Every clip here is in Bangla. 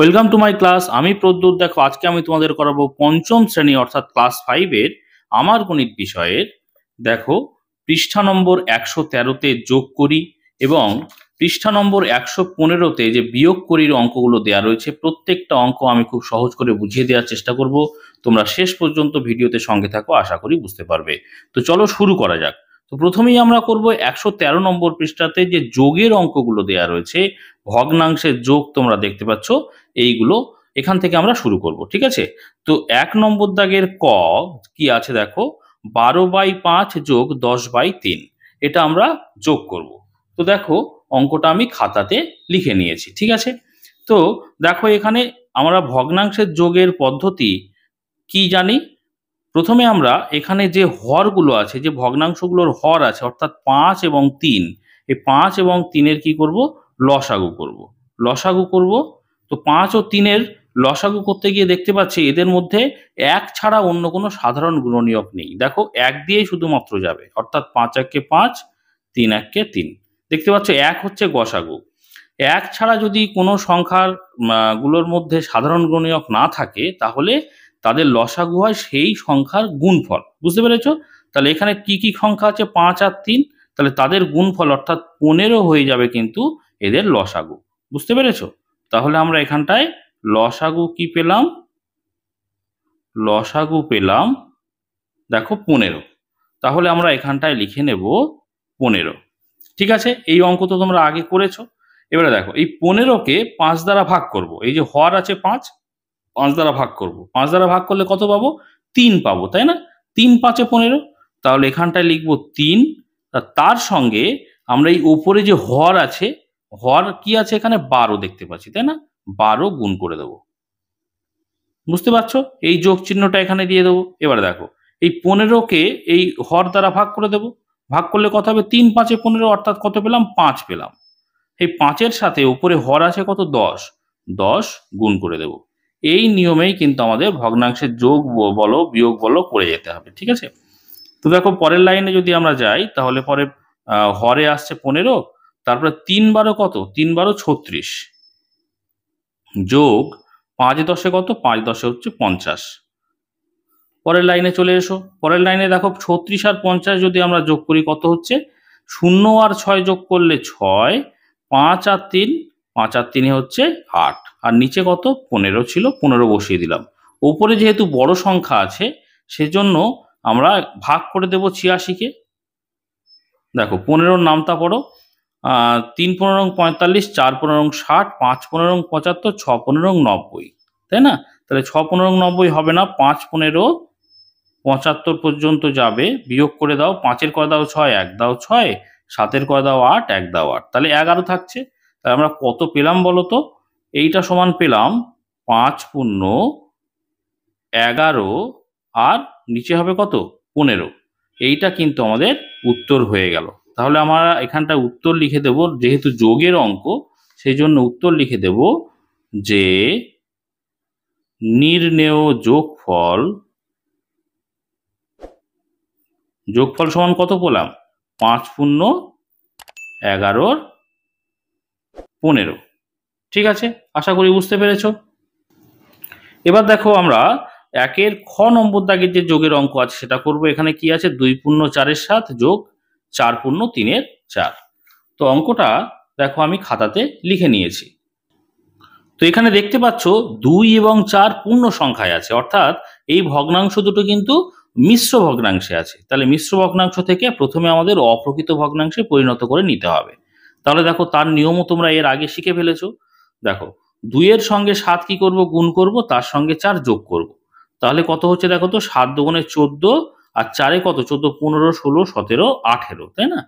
Welcome to my class. আমি প্রদ্যুৎ। দেখো, আজকে আমি তোমাদের করাবো পঞ্চম শ্রেণী অর্থাৎ ক্লাস 5-এর আমার গণিত বিষয়ের। দেখো, পৃষ্ঠা নম্বর 113-তে যোগ করি এবং পৃষ্ঠা নম্বর 115-তে যে বিয়োগ করির অঙ্কগুলো দেওয়া রয়েছে, প্রত্যেকটা অঙ্ক আমি খুব সহজ করে বুঝিয়ে দেওয়ার চেষ্টা করব। তোমরা শেষ পর্যন্ত ভিডিওতে সঙ্গে থাকো, আশা করি বুঝতে পারবে। তো চলো শুরু করা যাক। তো প্রথমেই আমরা করব 113 নম্বর পৃষ্ঠাতে যে যোগের অঙ্কগুলো দেওয়া রয়েছে, ভগ্নাংশের যোগ তোমরা দেখতে পাচ্ছ, এইগুলো এখান থেকে আমরা শুরু করব। ঠিক আছে? তো 1 নম্বর দাগের ক কি আছে দেখো, 12/5 যোগ 10/3, এটা আমরা যোগ করব। তো দেখো, অঙ্কটা আমি খাতাতে লিখে নিয়েছি। ঠিক আছে? তো দেখো, এখানে আমরা ভগ্নাংশের যোগের পদ্ধতি কি জানি। প্রথমে আমরা এখানে যে হরগুলো আছে, যে ভগ্নাংশগুলোর হর আছে, অর্থাৎ 5 এবং 3, এই 5 এবং 3-এর কি করব, লসাগু করব। লসাগু করব। তো 5 ও 3-এর লসাগু করতে গিয়ে দেখতে পাচ্ছি এদের মধ্যে 1 ছাড়া অন্য কোনো সাধারণ গুণনীয়ক নেই। দেখো, 1 দিয়েই শুধুমাত্র যাবে, অর্থাৎ 5 1 কে 5, 3 1 কে 3। দেখতে পাচ্ছ 1 হচ্ছে গসাগু। 1 ছাড়া যদি কোনো সংখ্যার গুলোর মধ্যে সাধারণ গুণনীয়ক না থাকে, তাহলে তাদের লসাগু হয় সেই সংখ্যার গুণফল। বুঝতে পেরেছো? তাহলে এখানে কি কি সংখ্যা আছে, 5 আর 3, তাহলে তাদের গুণফল অর্থাৎ 15 হয়ে যাবে কিন্তু এদের লসাগু। বুঝতে পেরেছো? তাহলে আমরা এখানটায় লসাগু কি পেলাম, লসাগু পেলাম দেখো 15। তাহলে আমরা এখানটায় লিখে নেব 15। ঠিক আছে? এই অঙ্ক তো তোমরা আগে করেছো। এবারে দেখো, এই 15-কে 5 দ্বারা ভাগ করব। এই যে হর আছে 5, 5 দ্বারা ভাগ করব। 5 দ্বারা ভাগ করলে কত পাবো? 3 পাবো, তাই না? 3 5 15। তাহলে এখানটায় লিখবো 3। তার সঙ্গে আমরা এই উপরে যে হর আছে, হর কি আছে এখানে, 12 দেখতে পাচ্ছি, তাই না? 12 গুণ করে দেবো। বুঝতে পারছো? এই যোগ চিহ্নটা এখানে দিয়ে দেবো। এবারে দেখো, এই 15-কে এই হর দ্বারা ভাগ করে দেবো। ভাগ করলে কত হবে? 3 5 15, অর্থাৎ কত পেলাম? 5 পেলাম। এই 5-এর সাথে উপরে হর আছে কত? 10, 10 গুণ করে দেব। এই নিয়মেই কিন্তু আমাদের ভগ্নাংশের যোগ বলো বিয়োগ বলো করে যেতে হবে। ঠিক আছে? তো দেখো, পরের লাইনে যদি আমরা যাই, তাহলে পরে হরে আসছে 15, তারপরে 3 12 কত? 3 12 36 যোগ 5 10 কত? 5 10 হচ্ছে 50। পরের লাইনে চলে এসো। পরের লাইনে দেখো, 36 আর 50 যদি আমরা যোগ করি কত হচ্ছে? 0 আর 6 যোগ করলে 6, 5 আর 3, 5 আর 3 হচ্ছে 8, আর নিচে কত? 15 ছিল, 15 বসিয়ে দিলাম। উপরে যেহেতু বড় সংখ্যা আছে, সেজন্য আমরা ভাগ করে দেব 86-কে। দেখো, 15-র নামতা পড়ো। 3 15 45, 4 15 60, 5 15 75, 6 15 90, তাই না? তাহলে 6 15 90 হবে না, 5 15 75 পর্যন্ত যাবে। বিয়োগ করে দাও, 5-এর করে দাও 6, 1 দাও 6, 7-এর করে দাও 8, 1 দাও 8, তাহলে 11 থাকছে। তাহলে আমরা কত পেলাম বলো তো? এইটা সমান পেলাম 5 পূর্ণ 11 আর নিচে হবে কত? 15। এইটা কিন্তু আমাদের উত্তর হয়ে গেল। তাহলে আমরা এখানটা উত্তর লিখে দেব, যেহেতু যোগের অঙ্ক সেই জন্য উত্তর লিখে দেব যে নির্ণেয় যোগফল সমান কত পেলাম? 5 পূর্ণ 11 15। ঠিক আছে? আশা করি বুঝতে পেরেছ। এবার দেখো, আমরা 1-এর খ নম্বর দাগের যে যোগের অঙ্ক আছে সেটা করব। এখানে কি আছে? 2 পূর্ণ 4-এর 7 যোগ 4 পূর্ণ 3-এর 4। তো অঙ্কটা দেখো আমি খাতাতে লিখে নিয়েছি। তো এখানে দেখতে পাচ্ছ 2 এবং 4 পূর্ণ সংখ্যায় আছে, অর্থাৎ এই ভগ্নাংশ দুটো কিন্তু মিশ্র ভগ্নাংশে আছে। তাহলে মিশ্র ভগ্নাংশ থেকে প্রথমে আমাদের অপ্রকৃত ভগ্নাংশে পরিণত করে নিতে হবে। তাহলে দেখো, তার নিয়মও তোমরা এর আগে শিখে ফেলেছো। দেখো, 2-এর সঙ্গে 7 কি করব? গুণ করব, তার সঙ্গে 4 যোগ করব। তাহলে কত হচ্ছে দেখো তো? 7 দুগুণে 14, আর 4-এ কত? 14 15 16 17 18, তাই না?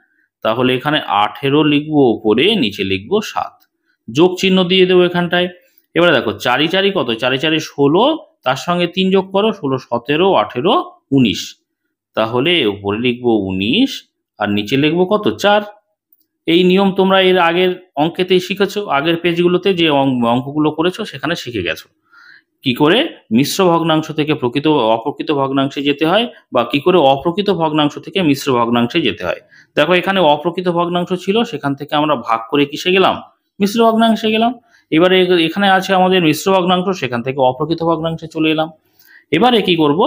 তাহলে এখানে 18 লিখবো উপরে, নিচে লিখবো 7, যোগ চিহ্ন দিয়ে দেবো এখানটায়। এবারে দেখো, 4 4 কত? 4 4 16, তার সঙ্গে 3 যোগ করো, 16 17 18 19। তাহলে উপরে লিখবো 19 আর নিচে লিখবো কত? 4। এই নিয়ম তোমরা এর আগের অঙ্কেতেই শিখেছো, আগের পেজগুলোতে যে অঙ্কগুলো করেছো সেখানে শিখে গেছো কি করে মিশ্র ভগ্নাংশ থেকে অপ্রকৃত ভগ্নাংশে যেতে হয়, বা কি করে অপ্রকৃত ভগ্নাংশ থেকে মিশ্র ভগ্নাংশে যেতে হয়। দেখো, এখানে অপ্রকৃত ভগ্নাংশ ছিল, সেখান থেকে আমরা ভাগ করে কিসে গেলাম? মিশ্র ভগ্নাংশে গেলাম। এবারে এখানে আছে আমাদের মিশ্র ভগ্নাংশ, সেখান থেকে অপ্রকৃত ভগ্নাংশে চলে এলাম। এবারে কি করব,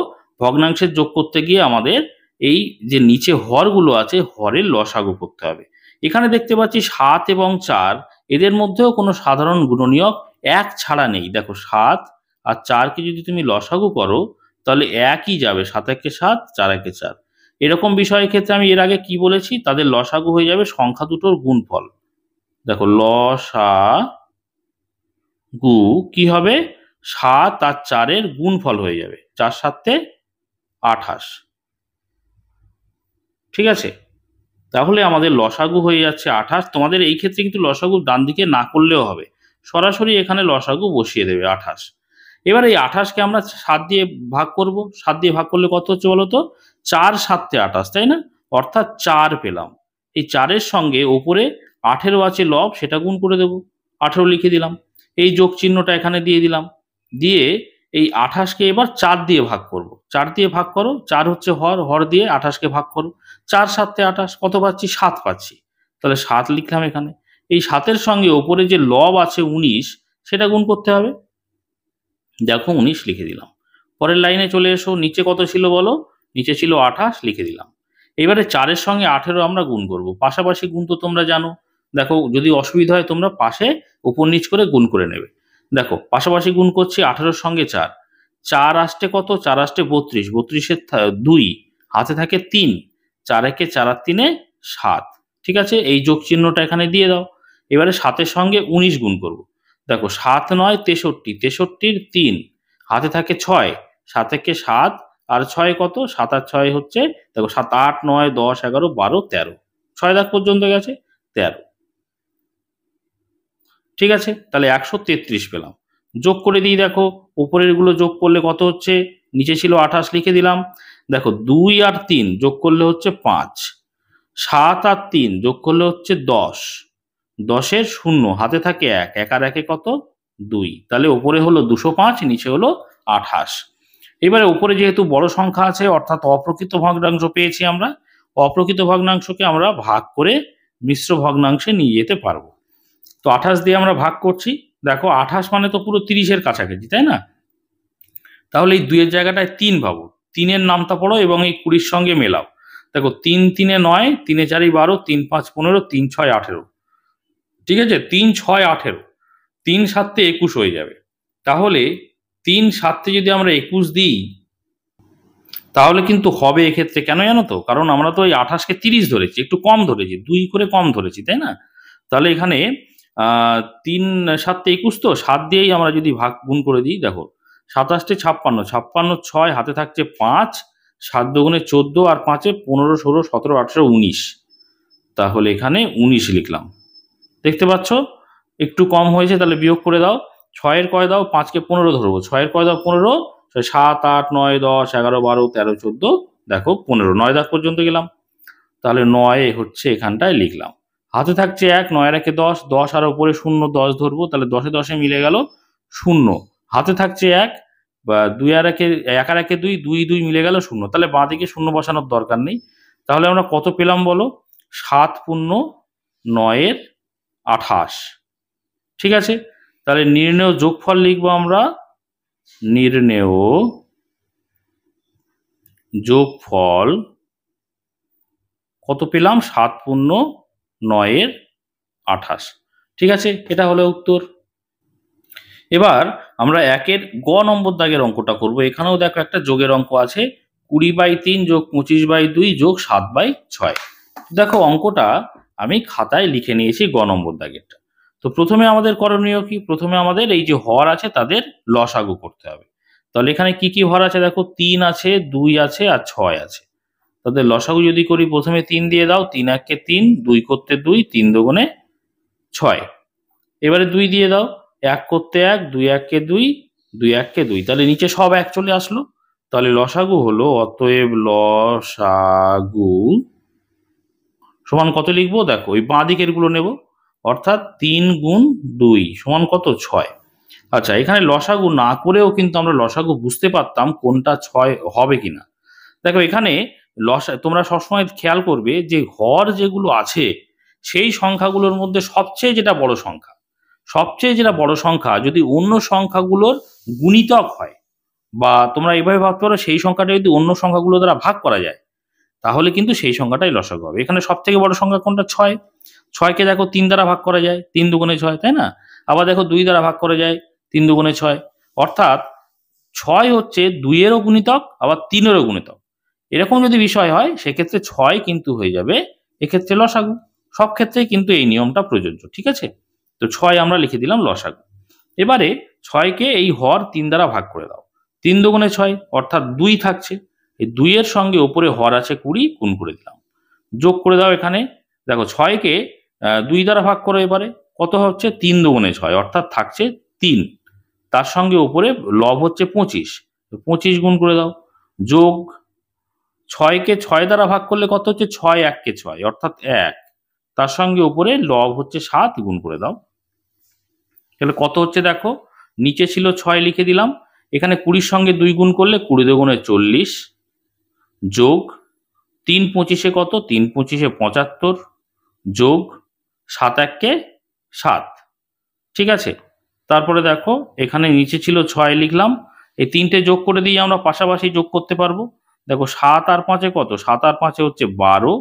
ভগ্নাংশের যোগ করতে গিয়ে আমাদের এই যে নিচে হরগুলো আছে হরের লসাগু করতে হবে। এখানে দেখতে পাচ্ছি 7 এবং 4, এদের মধ্যেও কোনো সাধারণ গুণনীয়ক 1 ছাড়া নেই। দেখো 7 আর 4কে যদি তুমি লসাগু করো তাহলে একই যাবে, 7 একে 7, 4 একে 4। এরকম বিষয়ের ক্ষেত্রে আমি এর আগে কি বলেছি, তাদের লসাগু হয়ে যাবে সংখ্যা দুটোর গুণফল। দেখো লসাগু কি হবে, 7 আর 4-এর গুণফল হয়ে যাবে, 4 7 28। ঠিক আছে, তাহলে আমাদের লসাগু হয়ে যাচ্ছে 28। তোমাদের এই ক্ষেত্রে কিন্তু লসাগু ডান দিকে না করলেও হবে, সরাসরি এখানে লসাগু বসিয়ে দেবে 28। এবার এই 28কে আমরা 7 দিয়ে ভাগ করব। 7 দিয়ে ভাগ করলে কত হচ্ছে বলো তো, 4 7 28, তাই না? অর্থাৎ 4 পেলাম। এই 4-এর সঙ্গে ওপরে 18 আছে লব, সেটা গুণ করে দেব, 18 লিখে দিলাম। এই যোগ চিহ্নটা এখানে দিয়ে দিলাম, দিয়ে এই 28কে এবার 4 দিয়ে ভাগ করব। 4 দিয়ে ভাগ করো, 4 হচ্ছে হর, হর দিয়ে 28কে ভাগ করো, 4 7 28, কত পাচ্ছি, 7 পাচ্ছি। তাহলে 7 লিখলাম এখানে। এই 7-এর সঙ্গে ওপরে যে লব আছে 19, সেটা গুণ করতে হবে। দেখো 19 লিখে দিলাম। পরের লাইনে চলে এসো, নিচে কত ছিল বলো, নিচে ছিল 28, লিখে দিলাম। এবারে 4-এর সঙ্গে 18 আমরা গুণ করব। পাশাপাশি গুণ তো তোমরা জানো, দেখো যদি অসুবিধা হয় তোমরা পাশে উপর নিচ করে গুণ করে নেবে। দেখো পাশাপাশি গুণ করছি, 18-এর সঙ্গে 4, 4 আসতে কত, 4 আসতে 32, 32-এর 2, হাতে থাকে 3, 4 একে 4 আর 3-এ 7। ঠিক আছে, এই যোগ চিহ্নটা এখানে দিয়ে দাও। এবারে 7-এর সঙ্গে 19 গুণ করব। দেখো 7 9 63, 63-র 3, হাতে থাকে 6, 7 একে 7 আর 6 কত, 7 আর 6 হচ্ছে, দেখো 7 8 9 10 11 12 13, 6 দাগ পর্যন্ত গেছে, 13। ঠিক আছে, তাহলে 133 পেলাম। যোগ করে দিই, দেখো উপরের গুলো যোগ করলে কত হচ্ছে, নিচে ছিল 28, লিখে দিলাম। দেখো 2 আর 3 যোগ করলে হচ্ছে 5, 7 আর 3 যোগ করলে হচ্ছে 10, 10-এর 0, হাতে থাকে 1, 1 আর 1-এ কত, 2। তাহলে উপরে হলো 205, নিচে হলো 28। এবারে উপরে যেহেতু বড় সংখ্যা আছে অর্থাৎ অপ্রকৃত ভগ্নাংশ পেয়েছি আমরা, অপ্রকৃত ভগ্নাংশকে আমরা ভাগ করে মিশ্র ভগ্নাংশে নিয়ে যেতে পারবো। তো 28 দিয়ে আমরা ভাগ করছি। দেখো 28 মানে তো পুরো 30-এর কাছাকাছি, তাই না? তাহলে এই 2-এর জায়গাটায় 3 পাবো, 3-এর নামটা পড়ো এবং এই 20-র সঙ্গে মেলাও। দেখো 3 3 9, 3 4 12, 3 5 15, 3 6 18। ঠিক আছে, 3 6 18, 3 7 21 হয়ে যাবে। তাহলে 3 7 যদি আমরা 21 দিই তাহলে কিন্তু হবে এক্ষেত্রে, কেন জানো তো, কারণ আমরা তো এই 28-কে 30 ধরেছি, একটু কম ধরেছি, 2 করে কম ধরেছি, তাই না? তাহলে এখানে 3 7 21, তো 7 দিয়েই আমরা যদি ভাগ গুণ করে দিই, দেখো 27 56, 56 6, হাতে থাকছে 5, 7 দুগুণে 14 আর 5-এ 15 16 17 18 19। তাহলে এখানে 19 লিখলাম। দেখতে পাচ্ছ একটু কম হয়েছে, তাহলে বিয়োগ করে দাও। 6-এর কয় দাও, 5-কে 15 ধরবো, 6-এর কয় দাও 15, 7 8 9 10 11 12 13 14, দেখো 15, 9 দাগ পর্যন্ত গেলাম। তাহলে 9 হচ্ছে এখানটায় লিখলাম। হাতে থাকছে 1, 9 আর 1-এ 10, 10 আর ওপরে 0, 10 ধরবো, তাহলে 10-এ 10-এ মিলে গেল 0। হাতে থাকছে 1, বা 2 আর 1-এ 1 আর 1-এ 2, 2 2 মিলে গেল 0, তাহলে বাঁ দিকে 0 বসানোর দরকার নেই। তাহলে আমরা কত পেলাম বলো, 7 9 28। ঠিক আছে, তাহলে নির্ণেয় যোগফল লিখবো আমরা, নির্ণেয় যোগফল কত পেলাম, 7 9 28। ঠিক আছে, এটা হলো উত্তর। এবার আমরা 1-এর গ নম্বর দাগের অঙ্কটা করব। এখানেও দেখো একটা যোগের অঙ্ক আছে, 20/3 যোগ 25/2 যোগ 7/6। দেখো অঙ্কটা আমি খাতায় লিখে নিয়েছি গ নম্বর দাগেরটা। তো প্রথমে আমাদের করণীয় কি, প্রথমে আমাদের এই যে হর আছে তাদের লসাগু করতে হবে। তাহলে এখানে কি কি হর আছে, দেখো 3 আছে, 2 আছে আর 6 আছে। তাদের লসাগু যদি করি, প্রথমে 3 দিয়ে দাও, 3 1 কে 3, 2 করতে 2, 3 দুগুণে 6। এবারে 2 দিয়ে দাও, 1 করতে 1, 2 1 কে 2, 2 1 কে 2, তাহলে নিচে সব 1 চলে আসলো। তাহলে লসাগু হলো, অতএব লসাগু সমান কত লিখবো, দেখো ওই বাঁ দিকের গুলো নেব, অর্থাৎ 3 গুণ 2 সমান কত, 6। আচ্ছা, এখানে লসাগু না করেও কিন্তু আমরা লসাগু বুঝতে পারতাম কোনটা 6 হবে কিনা। দেখো এখানে তোমরা সবসময় খেয়াল করবে যে হর যেগুলো আছে সেই সংখ্যাগুলোর মধ্যে সবচেয়ে যেটা বড় সংখ্যা সবচেয়ে যেটা বড় সংখ্যা যদি অন্য সংখ্যাগুলোর গুণিতক হয়, বা তোমরা এইভাবে ভাবতে পারো সেই সংখ্যাটা যদি অন্য সংখ্যাগুলো দ্বারা ভাগ করা যায়, তাহলে কিন্তু সেই সংখ্যাটাই লসাগু হবে। এখানে সব থেকে বড় সংখ্যা কোনটা? 6। 6কে দেখো 3 দ্বারা ভাগ করা যায়, 3 দুগুণে 6, তাই না? আবার দেখো 2 দ্বারা ভাগ করা যায়, 3 দুগুণে 6। অর্থাৎ 6 হচ্ছে 2 এরও গুণিতক, আবার 3 এরও গুণিতক। এরকম যদি বিষয় হয় সেক্ষেত্রে 6 কিন্তু হয়ে যাবে এক্ষেত্রে লসাগু। সব ক্ষেত্রেই কিন্তু এই নিয়মটা প্রযোজ্য, ঠিক আছে? তো 6 আমরা লিখে দিলাম লসাগু। এবারে 6কে এই হর 3 দ্বারা ভাগ করে দাও। 3 দুগুণে 6, অর্থাৎ 2 থাকছে। এই 2 এর সঙ্গে উপরে হর আছে 20, গুণ করে দিলাম। যোগ করে দাও এখানে। দেখো 6কে 2 দ্বারা ভাগ করো, এবারে কত হচ্ছে? 3 দুগুণে 6, অর্থাৎ থাকছে 3। তার সঙ্গে উপরে লব হচ্ছে 25, 25 গুণ করে দাও। যোগ 6কে 6 দ্বারা ভাগ করলে কত হচ্ছে? 6 1কে 6, অর্থাৎ 1। তার সঙ্গে উপরে লব হচ্ছে 7, গুণ করে দাও। তাহলে কত হচ্ছে দেখো, নিচে ছিল 6 লিখে দিলাম, এখানে 20 সঙ্গে 2 গুণ করলে 20 দুগুণে 40, যোগ 3 25-এ কত? 3 25-এ 75, যোগ 7 1-কে 7, ঠিক আছে? তারপরে দেখো এখানে নিচে ছিল 6 লিখলাম, এই 3টে যোগ করে দিয়ে আমরা পাশাপাশি যোগ করতে পারবো। দেখো 7 আর 5-এ কত? 7 আর 5-এ হচ্ছে 12,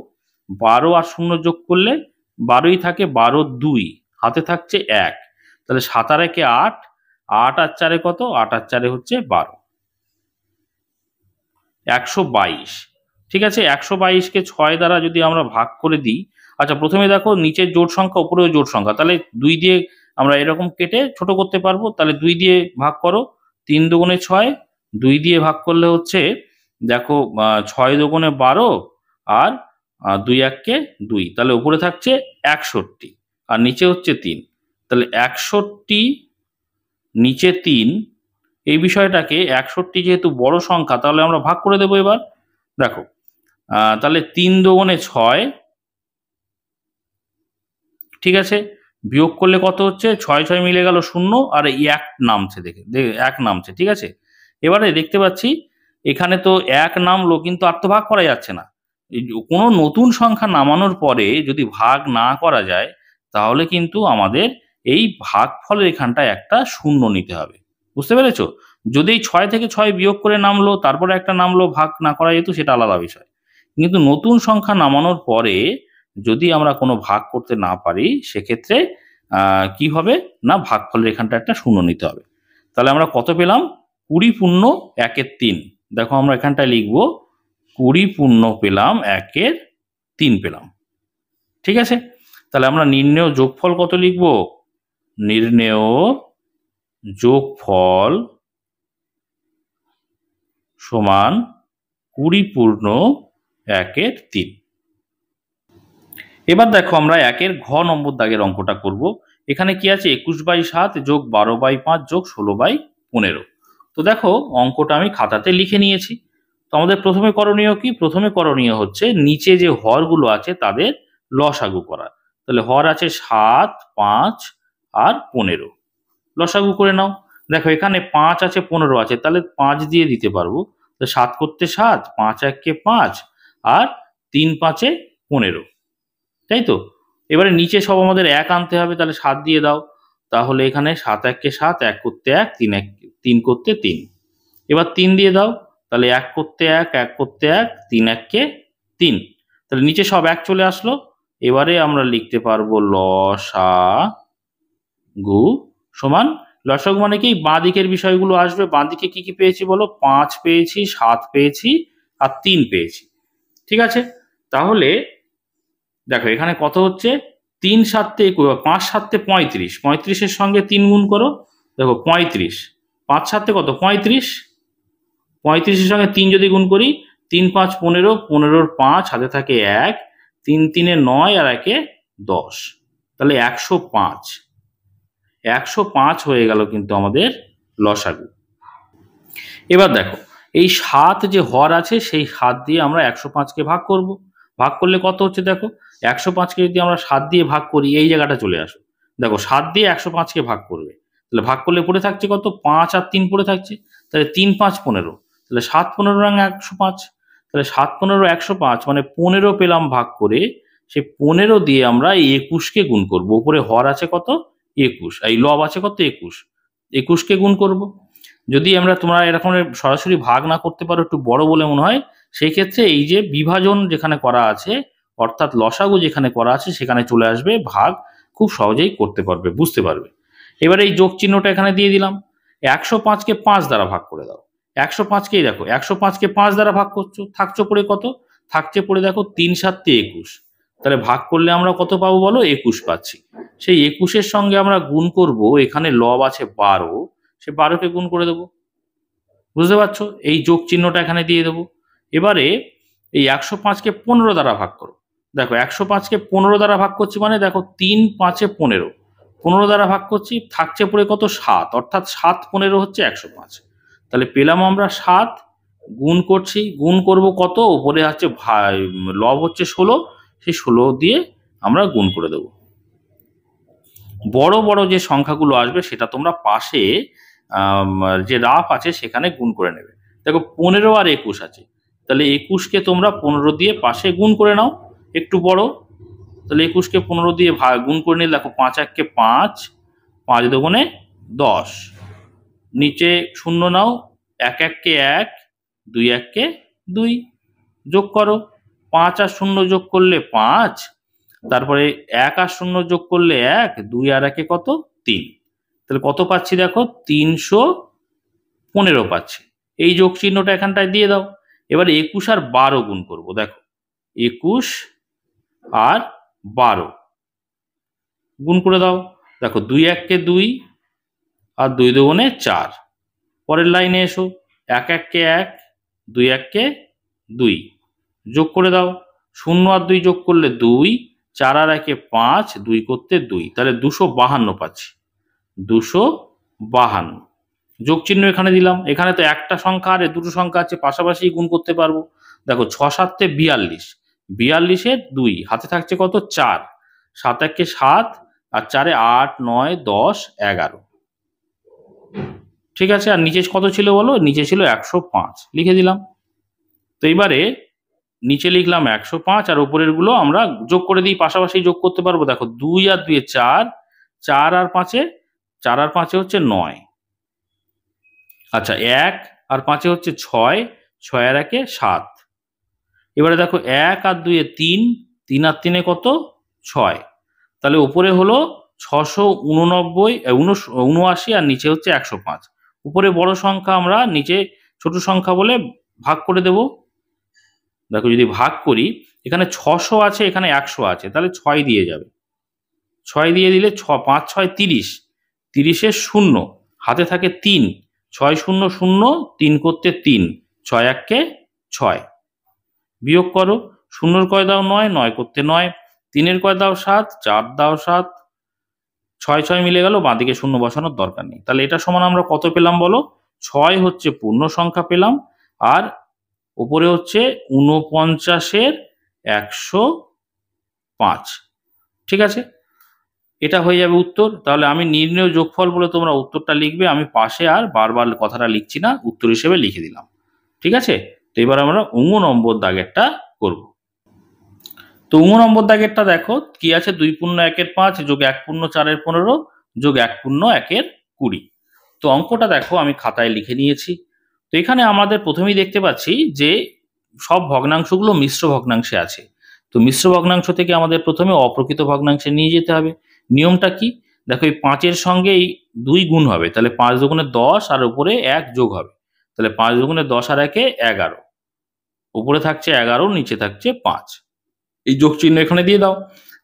12 আর 0 যোগ করলে 12ই থাকে, 12 2, হাতে থাকছে 1। তাহলে 7 আর 1-এ 8, 8 আর 4-এ কত? 8 আর 4-এ হচ্ছে 12, 122। ঠিক আছে, 122-কে 6 দ্বারা যদি আমরা ভাগ করে দিই, আচ্ছা প্রথমে দেখো নিচের জোড় সংখ্যা উপরেও জোড় সংখ্যা, তাহলে 2 দিয়ে আমরা এরকম কেটে ছোট করতে পারবো। তাহলে 2 দিয়ে ভাগ করো, 3 দুগুণে 6, 2 দিয়ে ভাগ করলে হচ্ছে দেখো 6 দুগুণে 12, আর 2 1-কে 2, তাহলে উপরে থাকছে 61 আর নিচে হচ্ছে 3। তাহলে 61 নিচে 3, এই বিষয়টাকে 61 যেহেতু বড় সংখ্যা, তাহলে আমরা ভাগ করে দেবো এবার। দেখো তাহলে 3 দুগুণে 6, ঠিক আছে, বিয়োগ করলে কত হচ্ছে? 6 6 মিলে গেল 0, আর এই 1 নামছে, দেখে 1 নামছে, ঠিক আছে? এবারে দেখতে পাচ্ছি এখানে তো 1 নামলো, কিন্তু আর তো ভাগ করা যাচ্ছে না। কোনো নতুন সংখ্যা নামানোর পরে যদি ভাগ না করা যায়, তাহলে কিন্তু আমাদের এই ভাগফলের এখানটায় একটা 0 নিতে হবে। বুঝতে পেরেছো? যদি এই 6 থেকে 6 বিয়োগ করে নামলো, তারপরে একটা নামলো, ভাগ না করা যেত, সেটা আলাদা বিষয়। কিন্তু নতুন সংখ্যা নামানোর পরে যদি আমরা কোনো ভাগ করতে না পারি, সেক্ষেত্রে কি হবে না, ভাগফলের এখানটা একটা 0 নিতে হবে। তাহলে আমরা কত পেলাম? 20 পূর্ণ 1-এর 3। দেখো আমরা এখানটায় লিখবো 20 পূর্ণ পেলাম 1-এর 3 পেলাম, ঠিক আছে? তাহলে আমরা নির্ণেয় যোগফল কত লিখবো? নির্ণেয় যোগফল সমান 20 পূর্ণ 1-এর 3। এবার দেখো আমরা 1-এর ঘ নম্বর দাগের অঙ্কটা করব। এখানে কি আছে? 21/7 যোগ 12/5 যোগ 16/15। তো দেখো অঙ্কটা আমি খাতাতে লিখে নিয়েছি। তো আমাদের প্রথমে করণীয় কি? প্রথমে করণীয় হচ্ছে নিচে যে হরগুলো আছে তাদের লসাগু করা। তাহলে হর আছে 7, 5 আর 15, লসাগু করে নাও। দেখো এখানে 5 আছে, 15 আছে, তাহলে 5 দিয়ে দিতে পারবো। তো 7 করতে 7, 5 1-কে 5, আর 3 5-এ 15, তাই তো? এবারে নিচে সব আমাদের 1 আনতে হবে, তাহলে 7 দিয়ে দাও। তাহলে এখানে 7 1-কে 7, 1 করতে 1, 3 করতে 3। এবার 3 দিয়ে দাও, তাহলে 1 করতে 1, 1 করতে 1, 3 1-কে 3। তাহলে নিচে সব 1 চলে আসলো। এবারে আমরা লিখতে পারবো লসাগু সমান, লসাগু মানে কি? বাঁ দিকের বিষয়গুলো আসবে। বাঁ দিকে কি কি পেয়েছি বলো? 5 পেয়েছি, 7 পেয়েছি, আর 3 পেয়েছি, ঠিক আছে? তাহলে দেখো এখানে কত হচ্ছে? 3 7 5 7 35, 35-এর সঙ্গে 3 গুণ করো। দেখো 35, 5 7 কত? 35, 35-এর সঙ্গে 3 যদি গুণ করি, 3 5 15, 15-র 5, হাতে থাকে 1, 3 3-এ 9, আর 1-এ 10, তাহলে 105। 105 হয়ে গেল কিন্তু আমাদের লসাগু। এবার দেখো এই 7 যে হর আছে, সেই 7 দিয়ে আমরা 105-কে ভাগ করব। ভাগ করলে কত হচ্ছে? দেখো 105-কে যদি আমরা 7 দিয়ে ভাগ করি, এই জায়গাটা চলে আসো। দেখো 7 দিয়ে 105-কে ভাগ করবে, তাহলে ভাগ করলে পড়ে থাকছে কত? 5 আর 3 পড়ে থাকছে। তাহলে 3 5 15, তাহলে 7 15 105। তাহলে 7 15 105 মানে 15 পেলাম ভাগ করে। সে 15 দিয়ে আমরা 21-কে গুণ করবো। উপরে হর আছে কত? 21, এই লব আছে কত 21, 21কে গুণ করব। যদি তোমরা এরকম সরাসরি ভাগ না করতে পারো, একটু বড় বলে মনে হয়, সেই ক্ষেত্রে এই যে বিভাজন যেখানে করা আছে অর্থাৎ লসাগু যেখানে করা আছে সেখানে চলে আসবে, ভাগ খুব সহজেই করতে পারবে, বুঝতে পারবে। এবারে এই যোগ চিহ্নটা এখানে দিয়ে দিলাম। 105কে 5 দ্বারা ভাগ করে দাও। 105কেই দেখো, 105কে 5 দ্বারা ভাগ করছো, থাকছে পড়ে কত, থাকছে পড়ে দেখো 3 7 21, তাহলে ভাগ করলে আমরা কত পাবো বলো, 21 পাচ্ছি। সেই 21-এর সঙ্গে আমরা গুণ করব, এখানে লব আছে 12, সে 12কে গুণ করে দেবো, বুঝতে পারছো, এই যোগ চিহ্নটা এখানে দিয়ে দেবো। এবারে এই 105কে 15 দ্বারা ভাগ করো, দেখো 105কে 15 দ্বারা ভাগ করছি মানে দেখো 3 5 15, 15 দ্বারা ভাগ করছি, থাকছে পড়ে কত 7, অর্থাৎ 7 15 হচ্ছে 105। তাহলে পেলাম আমরা 7, গুণ করছি, গুণ করব কত, উপরে হচ্ছে লব হচ্ছে 16, সেই 16 দিয়ে আমরা গুণ করে দেব। বড় বড় যে সংখ্যাগুলো আসবে সেটা তোমরা পাশে যে রাফ আছে সেখানে গুণ করে নেবে। দেখো 15 আর 21 আছে, তাহলে 21কে তোমরা 15 দিয়ে পাশে গুণ করে নাও, একটু বড়, তাহলে 21কে 15 দিয়ে গুণ করে নিলে দেখো 5 1কে 5, 5 দুগুণে 10, নিচে শূন্য নাও, 1 1কে 1, 2 1কে 2, যোগ করো, 5 আর 0 যোগ করলে 5, তারপরে 1 আর 0 যোগ করলে 1, 2 আর 1-এ কত 3, তাহলে কত পাচ্ছি দেখো 315 পাচ্ছি। এই যোগ চিহ্নটা এখানটায় দিয়ে দাও। এবার 21 আর 12 গুণ করব, দেখো 21 আর 12 গুণ করে দাও, দেখো 2 1কে 2 আর 2 দুগুণে 4, পরের লাইনে এসো, 1 1কে 1, 2 1কে 2, যোগ করে দাও, 0 আর 2 যোগ করলে 2, 4 আর 1-এ 5, 2 করতে 2, তাহলে 252 পাচ্ছি, 252 যোগ চিহ্ন এখানে দিলাম। এখানে তো একটা সংখ্যা আর দুটো সংখ্যা আছে, পাশাপাশি গুণ করতে পারবো। দেখো 6 7-এ 42, 42-এর 2, হাতে থাকছে কত 4, 7 1-কে 7 আর 4-এ 8 9 10 11, ঠিক আছে। আর নিচে কত ছিল বলো, নিচে ছিল 105, লিখে দিলাম। তো এবারে নিচে লিখলাম 105 আর উপরের গুলো আমরা যোগ করে দিই, পাশাপাশি যোগ করতে পারবো। দেখো 2 আর 2-এ 4, 4 আর 5-এ, 4 আর 5-এ হচ্ছে 9, আচ্ছা 1 আর 5-এ হচ্ছে 6, 6 আর 1-এ 7। এবারে দেখো 1 আর 2-এ 3, 3 আর 3-এ কত 6, তাহলে উপরে হলো 689 আর নিচে হচ্ছে 105। উপরে বড় সংখ্যা আমরা নিচে ছোট সংখ্যা বলে ভাগ করে দেব। দেখো যদি ভাগ করি, এখানে 600 আছে, এখানে 100 আছে, তাহলে 6 দিয়ে যাবে, 6 দিয়ে দিলে 5 6 30, 30-এর 0, হাতে থাকে 3, 6 0 0, 3 করতে 3, 6 1-কে 6, বিয়োগ করো, 0-র কয় দাও 9, 9 করতে 9, 3-এর কয় দাও 7, 4 দাও 7, 6 6 মিলে গেল, বাঁদিকে 0 বসানোর দরকার নেই। তাহলে এটা সমান আমরা কত পেলাম বলো, 6 হচ্ছে পূর্ণ সংখ্যা পেলাম, আর উপরে হচ্ছে 49-এর 105, ঠিক আছে। এটা হয়ে যাবে উত্তর। তাহলে আমি নির্ণয় যোগফল বলে তোমরা উত্তরটা লিখবে, আমি পাশে আর বারবার কথাটা লিখছি না, উত্তর হিসেবে লিখে দিলাম, ঠিক আছে। তো এবার আমরা 9 নম্বর দাগেরটা করব। তো 9 নম্বর দাগেরটা দেখো কি আছে, 2 পূর্ণ 1-এর 5 যোগ 1 পূর্ণ 4-এর 15 যোগ 1 পূর্ণ 1-এর 20। তো অঙ্কটা দেখো আমি খাতায় লিখে নিয়েছি। তো এখানে আমাদের প্রথমেই দেখতে পাচ্ছি যে সব ভগ্নাংশগুলো মিশ্র ভগ্নাংশে আছে। তো মিশ্র ভগ্নাংশ থেকে আমাদের প্রথমে অপ্রকৃত ভগ্নাংশে নিয়ে যেতে হবে। নিয়মটা কি, দেখো এই 5-এর সঙ্গে এই 2 গুণ হবে, তাহলে 5 দুগুণে 10 আর উপরে 1 যোগ হবে, তাহলে 5 দুগুণে 10 আর 1-এ 11, উপরে থাকছে 11, নিচে থাকছে 5, এই যোগ চিহ্ন এখানে দিয়ে দাও।